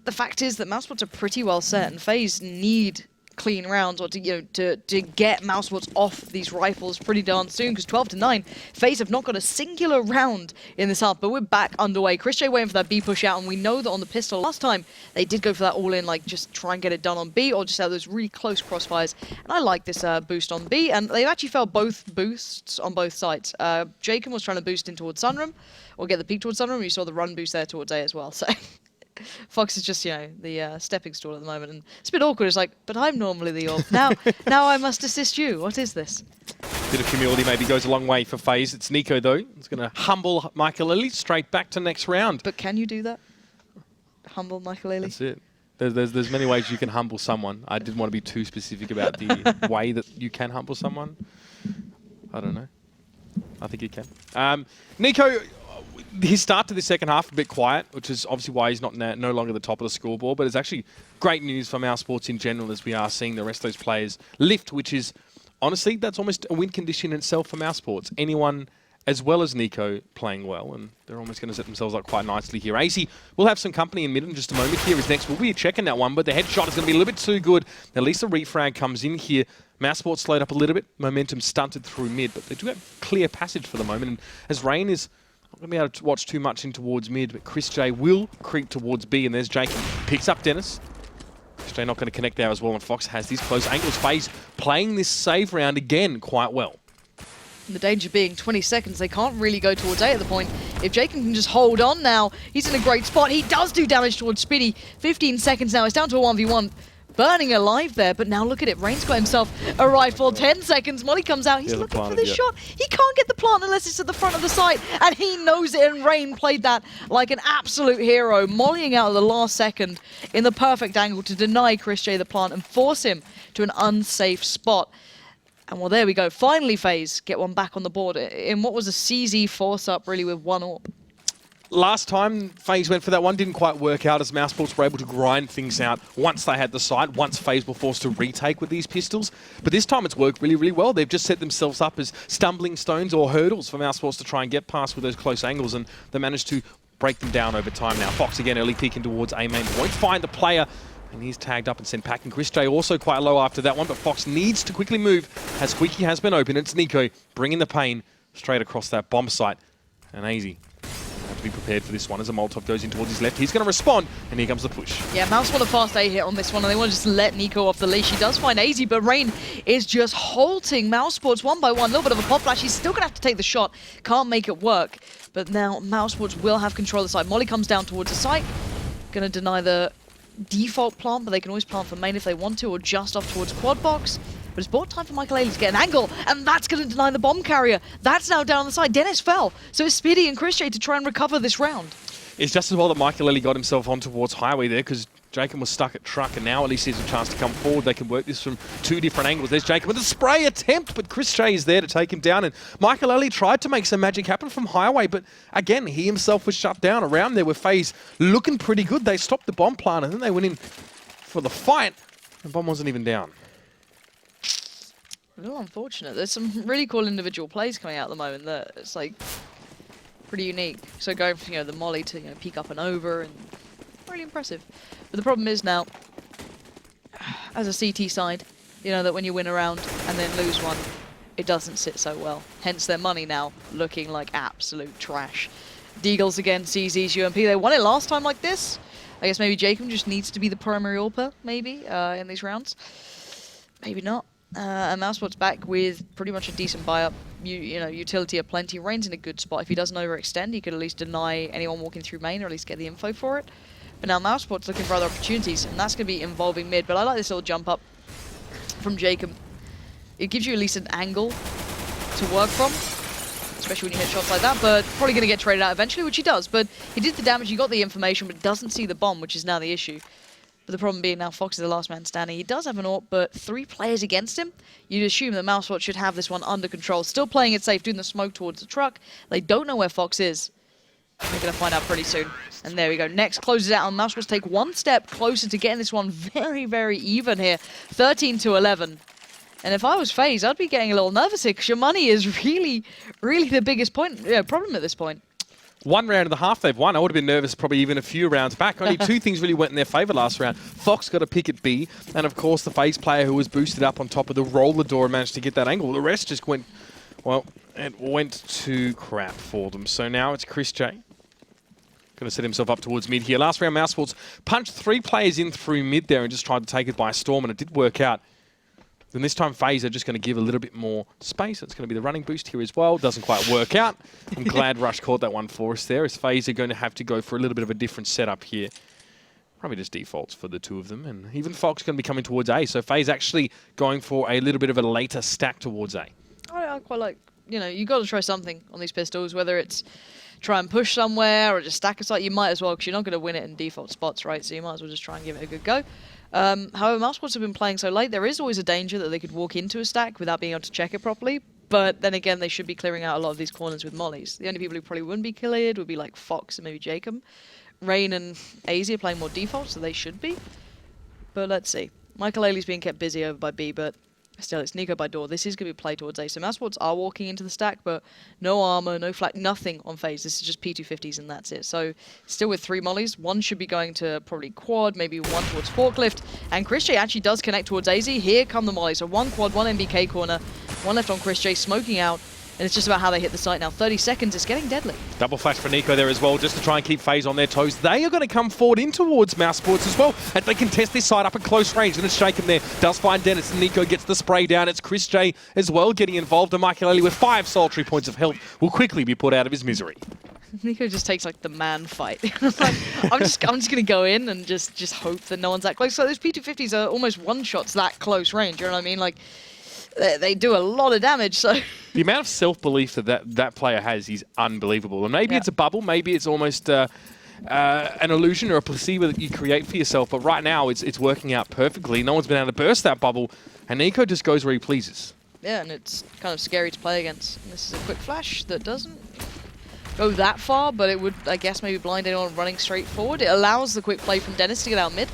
the fact is that mousesports are pretty well set, and FaZe need clean rounds, or to get mousesports off these rifles pretty darn soon, because 12-9, FaZe have not got a singular round in this half, but we're back underway. ChrisJ waiting for that B push out, and we know that on the pistol last time they did go for that all in, like just try and get it done on B, or just have those really close crossfires. And I like this boost on B, and they actually felt both boosts on both sides. Jacob was trying to boost in towards Sunroom, or get the peak towards Sunroom. You saw the run boost there towards A as well. So Fox is just, the stepping stool at the moment, and it's a bit awkward. It's like, but I'm normally the orb. Now I must assist you. What is this? Bit of humility maybe goes a long way for FaZe. It's Nico, though. It's going to humble Michael straight back to next round. But can you do that? Humble Michael? That's it. There's many ways you can humble someone. I didn't want to be too specific about the way that you can humble someone. I don't know. I think you can. Nico, his start to the second half a bit quiet, which is obviously why he's no longer the top of the scoreboard, but it's actually great news for mousesports in general as we are seeing the rest of those players lift, which is, honestly, that's almost a win condition in itself for mousesports. Anyone as well as Nico playing well, and they're almost going to set themselves up quite nicely here. AC will have some company in mid in just a moment. Here is next. We'll be checking that one, but the headshot is going to be a little bit too good. At least the refrag comes in here. mousesports slowed up a little bit. Momentum stunted through mid, but they do have clear passage for the moment. And as Rain is not going to be able to watch too much in towards mid, but ChrisJ will creep towards B, and there's Jake. Picks up Dennis. ChrisJ not going to connect there as well, and Fox has these close angles. FaZe playing this save round again quite well. The danger being 20 seconds, they can't really go towards A at the point. If Jacob can just hold on now, he's in a great spot. He does do damage towards Spitty. 15 seconds now, it's down to a 1v1. Burning alive there, but now look at it. Rain's got himself a rifle. 10 seconds, Molly comes out. He's looking for this shot. He can't get the plant unless it's at the front of the site, and he knows it, and Rain played that like an absolute hero, mollying out at the last second in the perfect angle to deny ChrisJ the plant and force him to an unsafe spot. And well, there we go. Finally, FaZe get one back on the board in what was a CZ force-up, really, with one AWP. Last time FaZe went for that one, didn't quite work out as mousesports were able to grind things out once they had the site, once FaZe were forced to retake with these pistols. But this time it's worked really, really well. They've just set themselves up as stumbling stones or hurdles for mousesports to try and get past with those close angles, and they managed to break them down over time now. Fox again early peeking towards A main point, find the player, and he's tagged up and sent packing. ChrisJ also quite low after that one, but Fox needs to quickly move as Squeaky has been open. It's Nico bringing the pain straight across that bomb site. And Easy have to be prepared for this one as a Molotov goes in towards his left. He's going to respond, and here comes the push. Yeah, Mouse want a fast A hit on this one, and they want to just let Nico off the leash. He does find AZ, but Rain is just halting mousesports one by one. A little bit of a pop flash. He's still going to have to take the shot. Can't make it work. But now mousesports will have control of the site. Molly comes down towards the site. Going to deny the default plant, but they can always plant for main if they want to, or just off towards quad box. But it's bought time for Michael to get an angle, and that's going to deny the bomb carrier. That's now down the side. Dennis fell, so it's Spitty and ChrisJ to try and recover this round. It's just as well that Michael got himself on towards highway there, because Jacob was stuck at truck, and now at least he has a chance to come forward. They can work this from two different angles. There's Jacob with a spray attempt, but ChrisJ is there to take him down, and Michael tried to make some magic happen from highway, but again, he himself was shut down around there with FaZe looking pretty good. They stopped the bomb plant, and then they went in for the fight. The bomb wasn't even down. A little unfortunate. There's some really cool individual plays coming out at the moment that it's like pretty unique. So going from the molly to peek up and over, and really impressive. But the problem is now, as a CT side, that when you win a round and then lose one, it doesn't sit so well. Hence their money now looking like absolute trash. Deagles again, CZ's UMP. They won it last time like this. I guess maybe Jacob just needs to be the primary AWPer, maybe, in these rounds. Maybe not. And mousesports back with pretty much a decent buy-up. Utility aplenty. Rain's in a good spot. If he doesn't overextend, he could at least deny anyone walking through main, or at least get the info for it. But now mousesports looking for other opportunities, and that's going to be involving mid. But I like this little jump up from Jacob. It gives you at least an angle to work from, especially when you hit shots like that, but probably going to get traded out eventually, which he does. But he did the damage, he got the information, but doesn't see the bomb, which is now the issue. But the problem being now Fox is the last man standing. He does have an AWP, but 3 players against him. You'd assume that mousesports should have this one under control. Still playing it safe, doing the smoke towards the truck. They don't know where Fox is. We're going to find out pretty soon. And there we go. Next closes out, and mousesports take one step closer to getting this one very, very even here. 13-11. And if I was FaZe, I'd be getting a little nervous here because your money is really, really the biggest problem at this point. 1 round and a half they've won. I would have been nervous probably even a few rounds back. Only 2 things really went in their favour last round. Fox got a pick at B, and of course the FaZe player who was boosted up on top of the roller door and managed to get that angle. The rest just went, well, it went to crap for them. So now it's Chris J. Going to set himself up towards mid here. Last round, mousesports punched 3 players in through mid there and just tried to take it by storm, and it did work out. Then this time, FaZe are just going to give a little bit more space. It's going to be the running boost here as well. Doesn't quite work out. I'm glad Rush caught that one for us there, as FaZe are going to have to go for a little bit of a different setup here. Probably just defaults for the 2 of them. And even Fox going to be coming towards A. So FaZe actually going for a little bit of a later stack towards A. I quite like, you know, you got to try something on these pistols, whether it's try and push somewhere or just stack a site. You might as well, because you're not going to win it in default spots, right? So you might as well just try and give it a good go. However, mousesports have been playing so late, there is always a danger that they could walk into a stack without being able to check it properly. But then again, they should be clearing out a lot of these corners with mollies. The only people who probably wouldn't be cleared would be like Fox and maybe Jacob. Rain and AZ are playing more default, so they should be. But let's see. Michael Ailey's being kept busy over by B, but still, it's Nico by door. This is going to be played towards A. So mousesports are walking into the stack, but no armor, no flak, nothing on FaZe. This is just P250s and that's it. So still with 3 mollies. 1 should be going to probably quad, maybe 1 towards forklift. And Chris J actually does connect towards AZ. Here come the mollies. So 1 quad, 1 MBK corner, 1 left on Chris J, smoking out. And it's just about how they hit the site now. 30 seconds, it's getting deadly. Double flash for Nico there as well, just to try and keep FaZe on their toes. They are going to come forward in towards mousesports as well, as they contest this side up at close range. And it's Shaken there, does find Dennis, and Nico gets the spray down. It's Chris J as well getting involved, and Michael Ailey with 5 solitary points of health will quickly be put out of his misery. Nico just takes like the man fight. Like, I'm just gonna go in and just hope that no one's that close. So those P250s are almost one-shots that close range, you know what I mean? Like, they do a lot of damage, so... The amount of self-belief that player has is unbelievable. And maybe it's a bubble, maybe it's almost an illusion or a placebo that you create for yourself, but right now it's working out perfectly. No one's been able to burst that bubble, and Nico just goes where he pleases. Yeah, and it's kind of scary to play against. And this is a quick flash that doesn't go that far, but it would, I guess, maybe blind anyone running straight forward. It allows the quick play from Dennis to get out mid.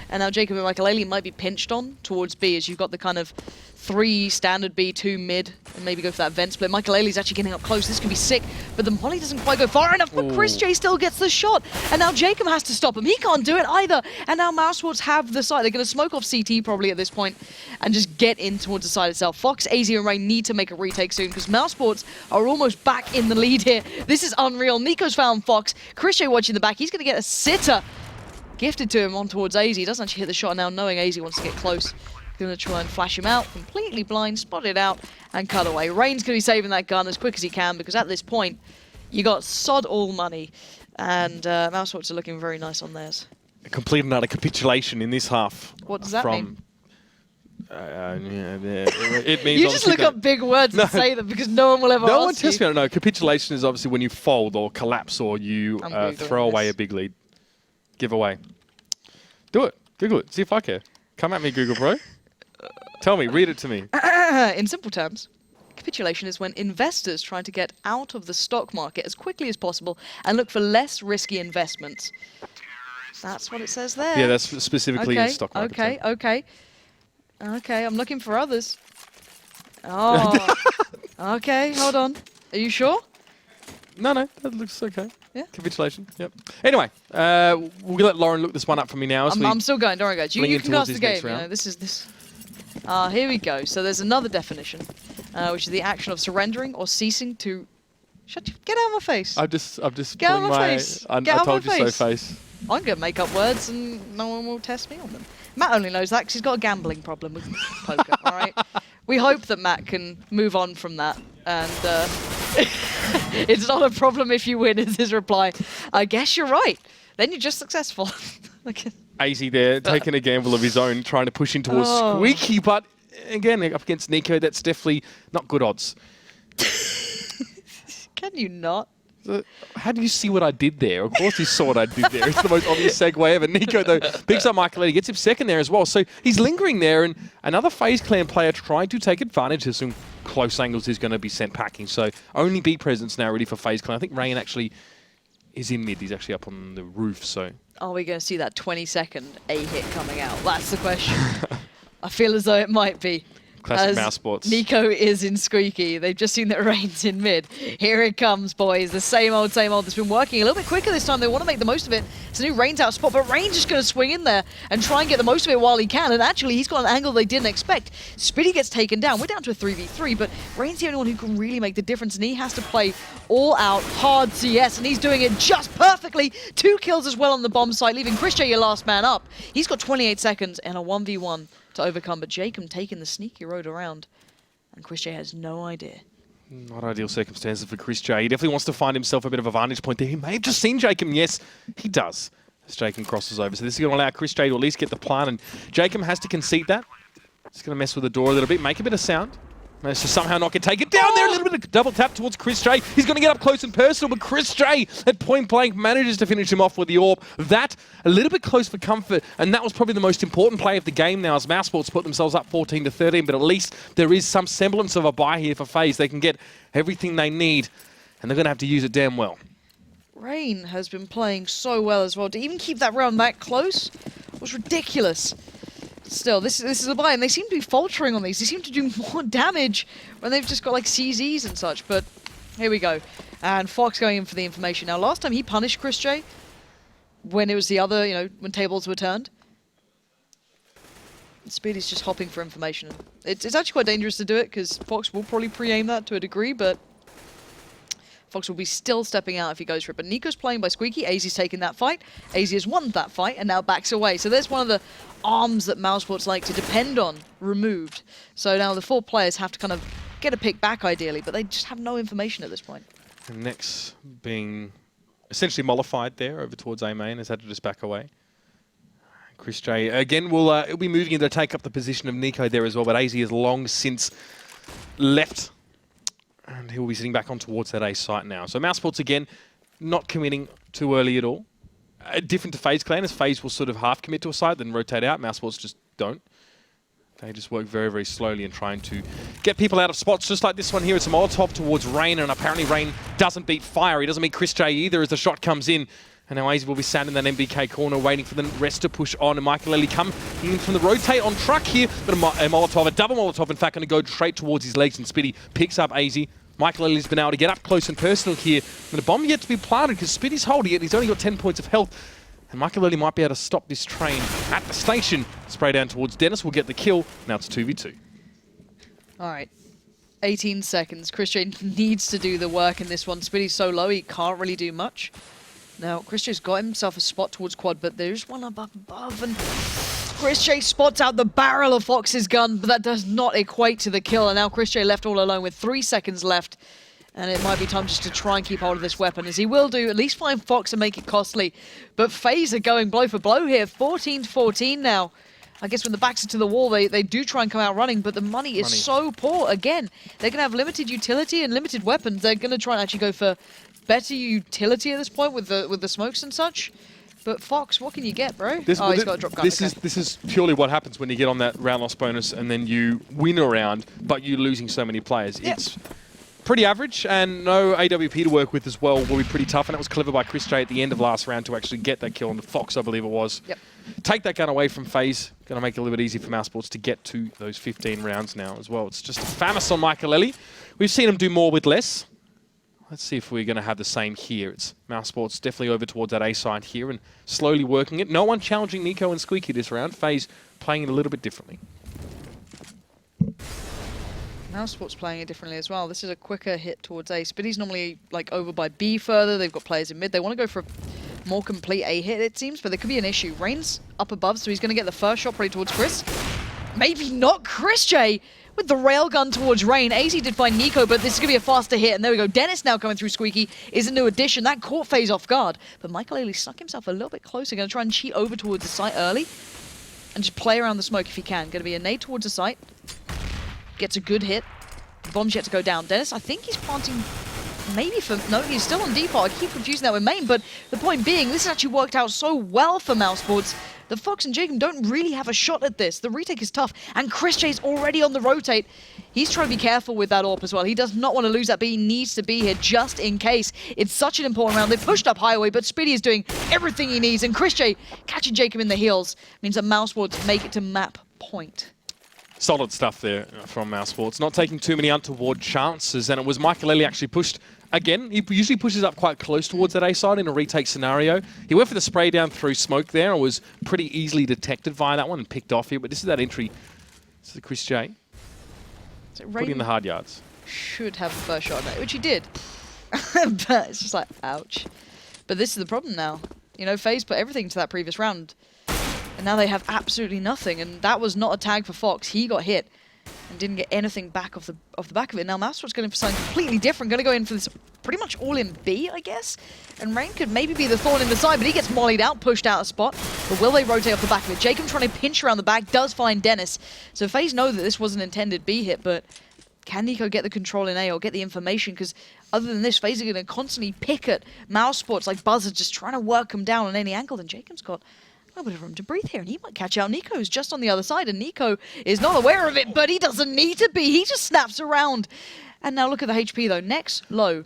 And now Jacob and Michael Ailey might be pinched on towards B, as you've got the kind of 3 standard B, 2 mid, and maybe go for that vent split. Michael Ailey's actually getting up close. This could be sick, but the molly doesn't quite go far enough, but Chris J still gets the shot. And now Jacob has to stop him. He can't do it either. And now mousesports have the side. They're going to smoke off CT probably at this point and just get in towards the side itself. Fox, AZ, and Rain need to make a retake soon because mousesports are almost back in the lead here. This is unreal. Nico's found Fox. Chris J watching the back. He's going to get a sitter gifted to him on towards AZ. He doesn't actually hit the shot now, knowing AZ wants to get close. Going to try and flash him out, completely blind, spot it out, and cut away. Rain's going to be saving that gun as quick as he can, because at this point, you got sod all money, and mousesports are looking very nice on theirs. A complete and utter capitulation in this half. What does that mean? It means you just look up big words and say them, because no one will ever ask you. No one tells me. I don't know. Capitulation is obviously when you fold or collapse or you throw away a big lead. Give away. Do it. Google it. See if I care. Come at me, Google Bro. Tell me. Read it to me. In simple terms, capitulation is when investors try to get out of the stock market as quickly as possible and look for less risky investments. That's what it says there. Yeah, that's specifically in stock market. Okay. I'm looking for others. Oh. Okay, hold on. Are you sure? No, that looks okay. Yeah. Capitulation. Yep. Anyway, we'll let Lauren look this one up for me now. I'm still going. Don't worry, guys. You can cast the game. You know, this is this. Here we go. So there's another definition, which is the action of surrendering or ceasing to. Get out of my face. I'm just get out of my face. face. I told you so face. I'm gonna make up words and no one will test me on them. Matt only knows that because he's got a gambling problem with poker. All right. We hope that Matt can move on from that and. It's not a problem if you win, is his reply. I guess you're right. Then you're just successful. AZ there, taking a gamble of his own, trying to push in towards Squeaky, but again, up against Nico, that's definitely not good odds. Can you not? How do you see what I did there? Of course you saw what I did there. It's the most obvious segue ever. Nico, though, picks up Michael Ailey, gets him second there as well. So he's lingering there, and another FaZe Clan player trying to take advantage of some close angles is going to be sent packing. So only B presence now ready for FaZe Clan. I think Rain actually is in mid. He's actually up on the roof, so... Are we going to see that 20-second A hit coming out? That's the question. I feel as though it might be. Classic mousesports. Nico is in Squeaky. They've just seen that Rain's in mid. Here it comes, boys. The same old that's been working a little bit quicker this time. They want to make the most of it. It's a new Rain's out spot, but Rain's just going to swing in there and try and get the most of it while he can. And actually, he's got an angle they didn't expect. Spitty gets taken down. We're down to a 3v3, but Rain's the only one who can really make the difference, and he has to play all out, hard CS, and he's doing it just perfectly. 2 kills as well on the bomb site, leaving Chris J your last man up. He's got 28 seconds and a 1v1 to overcome, but Jacob taking the sneaky road around, and Chris J has no idea. Not ideal circumstances for Chris J. He definitely wants to find himself a bit of a vantage point there. He may have just seen Jacob. Yes, he does. As Jacob crosses over. So this is going to allow Chris J to at least get the plant, and Jacob has to concede that. Just going to mess with the door a little bit, make a bit of sound. Managed to somehow not get taken down there. A little bit of double tap towards Chris J. He's going to get up close and personal, but Chris J at point blank manages to finish him off with the orb. That, a little bit close for comfort, and that was probably the most important play of the game now as mousesports put themselves up 14-13, but at least there is some semblance of a buy here for FaZe. They can get everything they need, and they're going to have to use it damn well. Rain has been playing so well as well. To even keep that round that close was ridiculous. Still, this is a buy, and they seem to be faltering on these. They seem to do more damage when they've just got like CZs and such, but here we go. And Fox going in for the information. Now, last time he punished Chris J when it was the other, when tables were turned. Speedy's just hopping for information. It's actually quite dangerous to do it, because Fox will probably pre-aim that to a degree, but Fox will be still stepping out if he goes for it. But Nico's playing by Squeaky. AZ's taken that fight. AZ has won that fight and now backs away. So there's one of the arms that mousesports like to depend on removed. So now the 4 players have to kind of get a pick back ideally, but they just have no information at this point. And Nex being essentially mollified there over towards A main, has had to just back away. Chris J again will be moving in to take up the position of Nico there as well, but AZ has long since left. And he will be sitting back on towards that A site now. So mousesports again, not committing too early at all. Different to FaZe Clan, as FaZe will sort of half commit to a site, then rotate out. Mousesports just don't. They just work very, very slowly in trying to get people out of spots. Just like this one here, it's a Molotov towards Rain, and apparently Rain doesn't beat fire. He doesn't beat Chris J either as the shot comes in. And now AZ will be sat in that MBK corner waiting for the rest to push on. And Michael Ellie come in from the rotate on truck here. But a Molotov, a double Molotov, in fact, going to go straight towards his legs. And Spitty picks up AZ. Michael Ellie's been able to get up close and personal here. But a bomb yet to be planted because Spitty's holding it. He's only got 10 points of health. And Michael Ellie might be able to stop this train at the station. Spray down towards Dennis. Will get the kill. Now it's 2v2. All right. 18 seconds. Chris J needs to do the work in this one. Spitty's so low, he can't really do much. Now, Chris J's got himself a spot towards quad, but there's one above, and Chris J spots out the barrel of Fox's gun, but that does not equate to the kill. And now Chris J left all alone with 3 seconds left, and it might be time just to try and keep hold of this weapon, as he will do, at least find Fox and make it costly. But FaZe are going blow for blow here, 14-14 now. I guess when the backs are to the wall, they do try and come out running, but the money is so poor. Again, they're going to have limited utility and limited weapons. They're going to try and actually go for better utility at this point with the smokes and such. But Fox, what can you get, bro? He's got a drop gun. This is purely what happens when you get on that round loss bonus and then you win a round, but you're losing so many players. Yep. It's pretty average, and no AWP to work with as well will be pretty tough. And that was clever by Chris J at the end of last round to actually get that kill on the Fox, I believe it was. Yep. Take that gun away from FaZe. Going to make it a little bit easy for mousesports to get to those 15 rounds now as well. It's just a FAMAS on Michael Ellie. We've seen him do more with less. Let's see if we're going to have the same here. It's mousesports definitely over towards that A side here and slowly working it. No one challenging Nico and Squeaky this round. FaZe playing it a little bit differently. mousesports playing it differently as well. This is a quicker hit towards A. Spitty's normally like over by B further. They've got players in mid. They want to go for a more complete A hit, it seems, but there could be an issue. Rain's up above, so he's going to get the first shot probably towards Chris. Maybe not Chris J with the railgun towards Rain. AZ did find Nico, but this is going to be a faster hit. And there we go. Dennis now coming through Squeaky is a new addition. That caught FaZe off guard. But Michael Ailey snuck himself a little bit closer. Going to try and cheat over towards the site early. And just play around the smoke if he can. Going to be a nade towards the site. Gets a good hit. The bomb's yet to go down. Dennis, I think he's planting maybe for... No, he's still on default. I keep confusing that with main. But the point being, this has actually worked out so well for mousesports. The Fox and Jacob don't really have a shot at this. The retake is tough, and Chris J's already on the rotate. he's trying to be careful with that AWP as well. He does not want to lose that, but he needs to be here just in case. It's such an important round. They pushed up Highway, but Spitty is doing everything he needs, and Chris J catching Jacob in the heels means that mousesports make it to map point. Solid stuff there from mousesports. Not taking too many untoward chances, and it was Michael actually pushed again. He usually pushes up quite close towards that A side in a retake scenario. He went for the spray down through smoke there and was pretty easily detected via that one and picked off here. But this is that entry. This is Chris J. So Putting in the hard yards. Should have the first shot, which he did. But it's just like, ouch. But this is the problem now. You know, FaZe put everything to that previous round. And now they have absolutely nothing. And that was not a tag for Fox. He got hit and didn't get anything back off the back of it. Now mousesports going for something completely different. Going to go in for this pretty much all in B, I guess. And Rain could maybe be the thorn in the side, but he gets mollied out, pushed out of spot. But will they rotate off the back of it? Jacob trying to pinch around the back, does find Dennis. So FaZe know that this was an intended B hit, but can Nico get the control in A or get the information? Because other than this, FaZe are going to constantly pick at mousesports like buzzards, just trying to work them down on any angle. And Jacob's got a little bit of room to breathe here, and he might catch out Nico, who's just on the other side, and Nico is not aware of it, but he doesn't need to be. He just snaps around. And now look at the HP, though. Next, low.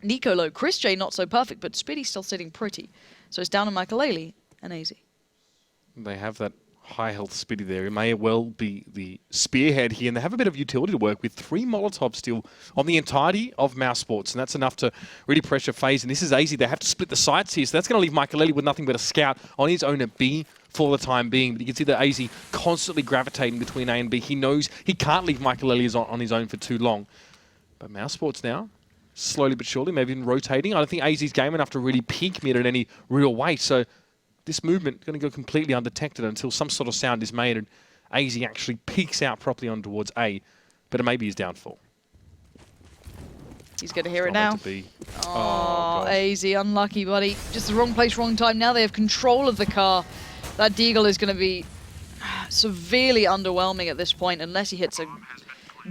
Nico low. Chris J not so perfect, but Spitty still sitting pretty. So it's down to Michael and AZ. They have that high health Spitty there. It may well be the spearhead here, and they have a bit of utility to work with. 3 Molotovs still on the entirety of mousesports, and that's enough to really pressure FaZe. And this is AZ. They have to split the sides here, so that's going to leave Michael with nothing but a scout on his own at B for the time being. But you can see that AZ constantly gravitating between A and B. He knows he can't leave Michael on his own for too long. But mousesports now, slowly but surely, maybe even rotating. I don't think AZ's game enough to really peak mid in any real way. So this movement is going to go completely undetected until some sort of sound is made and AZ actually peeks out properly on towards A. But it may be his downfall. He's going to hear it now. Oh, AZ, unlucky, buddy. Just the wrong place, wrong time. Now they have control of the car. That Deagle is going to be severely underwhelming at this point unless he hits a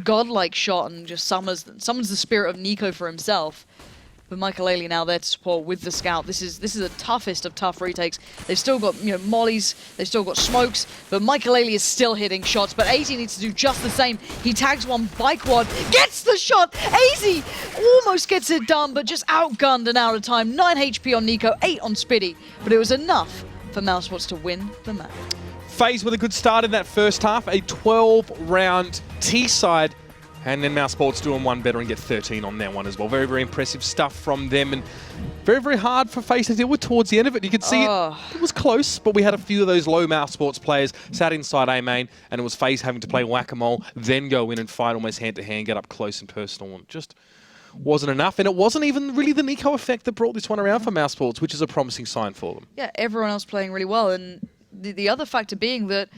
godlike shot and just summons the spirit of Nico for himself. But Michael now there to support with the scout. This is the toughest of tough retakes. They've still got mollies, they've still got smokes, but Michael is still hitting shots. But AZ needs to do just the same. He tags one bike wad, gets the shot. AZ almost gets it done, but just outgunned and out of time. 9 HP on Nico, 8 on Spitty, but it was enough for mousesports to win the match. FaZe with a good start in that first half, a 12-round T-side. And then mousesports doing one better and get 13 on that one as well. Very, very impressive stuff from them. And very, very hard for FaZe to deal with towards the end of it. You could see it was close, but we had a few of those low mousesports players sat inside A main, and it was FaZe having to play whack-a-mole, then go in and fight almost hand-to-hand, get up close and personal. And it just wasn't enough. And it wasn't even really the Nico effect that brought this one around for mousesports, which is a promising sign for them. Yeah, everyone else playing really well. And the other factor being that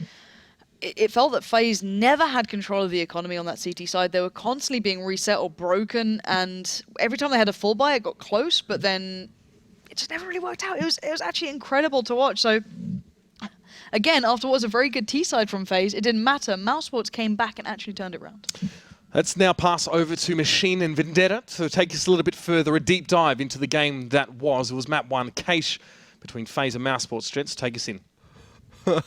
it felt that FaZe never had control of the economy on that CT side. They were constantly being reset or broken, and every time they had a full buy, it got close, but then it just never really worked out. It was actually incredible to watch. So again, after what was a very good T side from FaZe, it didn't matter. mousesports came back and actually turned it around. Let's now pass over to Machine and Vendetta to take us a little bit further, a deep dive into the game that was. It was map 1, Cache, between FaZe and mousesports. Gents, take us in.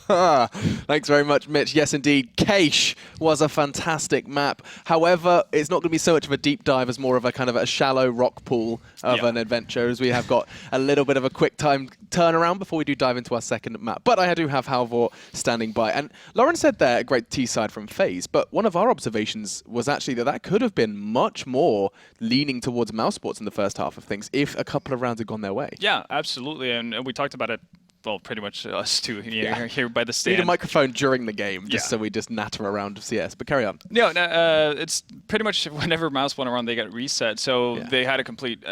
Thanks very much, Mitch. Yes, indeed. Cache was a fantastic map. However, it's not going to be so much of a deep dive as more of a kind of a shallow rock pool of an adventure, as we have got a little bit of a quick time turnaround before we do dive into our second map. But I do have Halvor standing by. And Lauren said there, a great T-side from FaZe, but one of our observations was actually that could have been much more leaning towards mousesports in the first half of things if a couple of rounds had gone their way. Yeah, absolutely. And we talked about it. Well, pretty much us two here by the stand. Need a microphone during the game, just so we just natter around of CS. But carry on. No, it's pretty much whenever Mouse went around, they got reset. So they had a complete,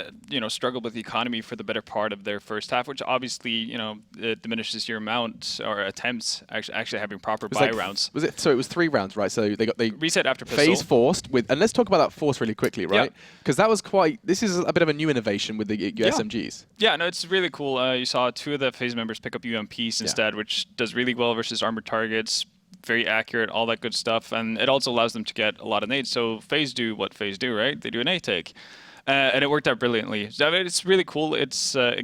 struggle with the economy for the better part of their first half, which obviously, it diminishes your amount or attempts actually having proper buy rounds. Was it? So it was 3 rounds, right? So they reset after pistol. FaZe forced with, and let's talk about that force really quickly, right? Because that was this is a bit of a new innovation with the SMGs. Yeah, no, it's really cool. You saw 2 of the FaZe members pick up UMPs instead, which does really well versus armored targets, very accurate, all that good stuff, and it also allows them to get a lot of nades. So FaZe do what FaZe do, right? They do an A take. And it worked out brilliantly. So it's really cool. It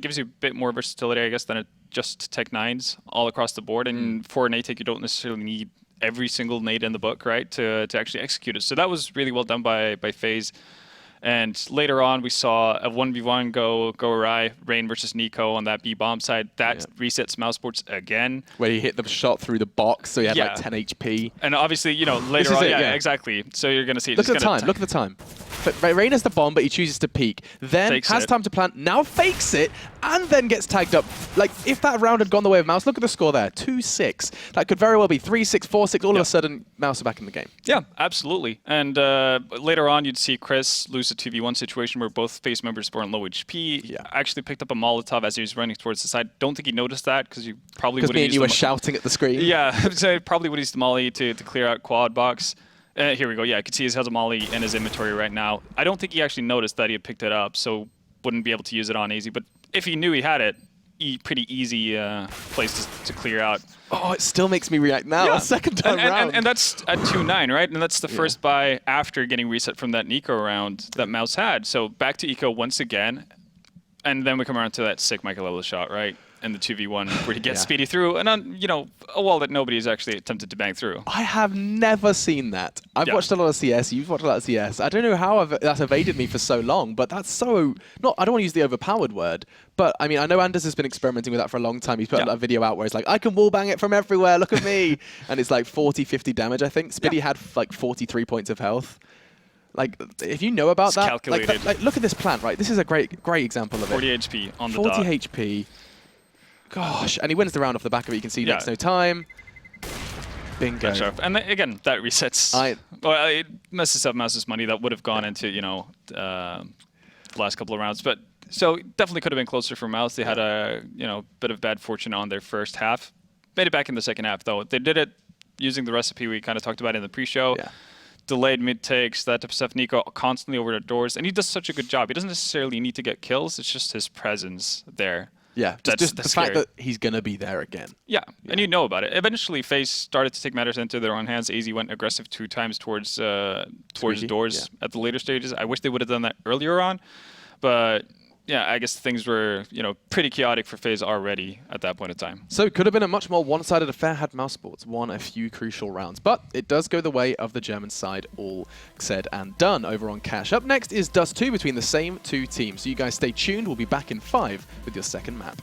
gives you a bit more versatility, I guess, than just Tech 9s all across the board. And for an A take, you don't necessarily need every single nade in the book, right, to actually execute it. So that was really well done by FaZe. And later on, we saw a 1v1 go awry, Rain versus Nico on that B bomb side. That resets mousesports again. Where he hit the shot through the box, so he had like 10 HP. And obviously, you know, later on, exactly. So you're going to see it. Look at the time, look at the time. But Rain has the bomb, but he chooses to peek. Then Fakes has it. time to plant, now fakes it, and then gets tagged up. Like, if that round had gone the way of Mouse, look at the score there, 2-6. That could very well be 3-6, 4-6, all of a sudden, Mouse are back in the game. Yeah, absolutely. And later on, you'd see Chris lose a 2v1 situation where both FaZe members were on low HP. Yeah. Actually picked up a Molotov as he was running towards the side. Don't think he noticed that because you probably would have Because me and used you were the shouting at the screen. Yeah, so probably would use the molly to clear out quad box. Here we go. Yeah, I could see he has a molly in his inventory right now. I don't think he actually noticed that he had picked it up, so wouldn't be able to use it on easy. But if he knew he had it, pretty easy place to clear out. Oh, it still makes me react now, a second time round. And that's at 2-9, right? And that's the first buy after getting reset from that Nico round that Mouse had. So back to Eco once again. And then we come around to that sick Michael level shot, right? And the 2v1 where he gets Speedy through, and on, you know, a wall that nobody's actually attempted to bang through. I have never seen that. I've watched a lot of CS, you've watched a lot of CS. I don't know how that's evaded me for so long, but that's so, I don't want to use the overpowered word, but I mean, I know Anders has been experimenting with that for a long time. He's put a video out where it's like, I can wallbang it from everywhere, look at me. And it's like 40, 50 damage, I think. Speedy had like 43 points of health. Like, if you know about that, calculated. Like, look at this plant, right? This is a great example of 40 it. 40 HP on the 40 dot. 40 HP. Gosh, and he wins the round off the back of it. You can see next no time. Bingo. And again, that resets. Well, it messes up Mouse's money that would have gone into, you know, the last couple of rounds. But so definitely could have been closer for Mouse. They had a, you know, bit of bad fortune on their first half. Made it back in the second half, though. They did it using the recipe we kind of talked about in the pre-show. Yeah. Delayed mid takes, that type of stuff. Nico constantly over the doors, and he does such a good job. He doesn't necessarily need to get kills. It's just his presence there. Yeah, just the fact that he's going to be there again. Yeah, and you know about it. Eventually, FaZe started to take matters into their own hands. AZ went aggressive 2 times towards doors at the later stages. I wish they would have done that earlier on, but yeah, I guess things were, you know, pretty chaotic for FaZe already at that point in time. So it could have been a much more one-sided affair had mousesports won a few crucial rounds. But it does go the way of the German side, all said and done over on Cash. Up next is Dust 2 between the same 2 teams. So you guys stay tuned. We'll be back in 5 with your second map.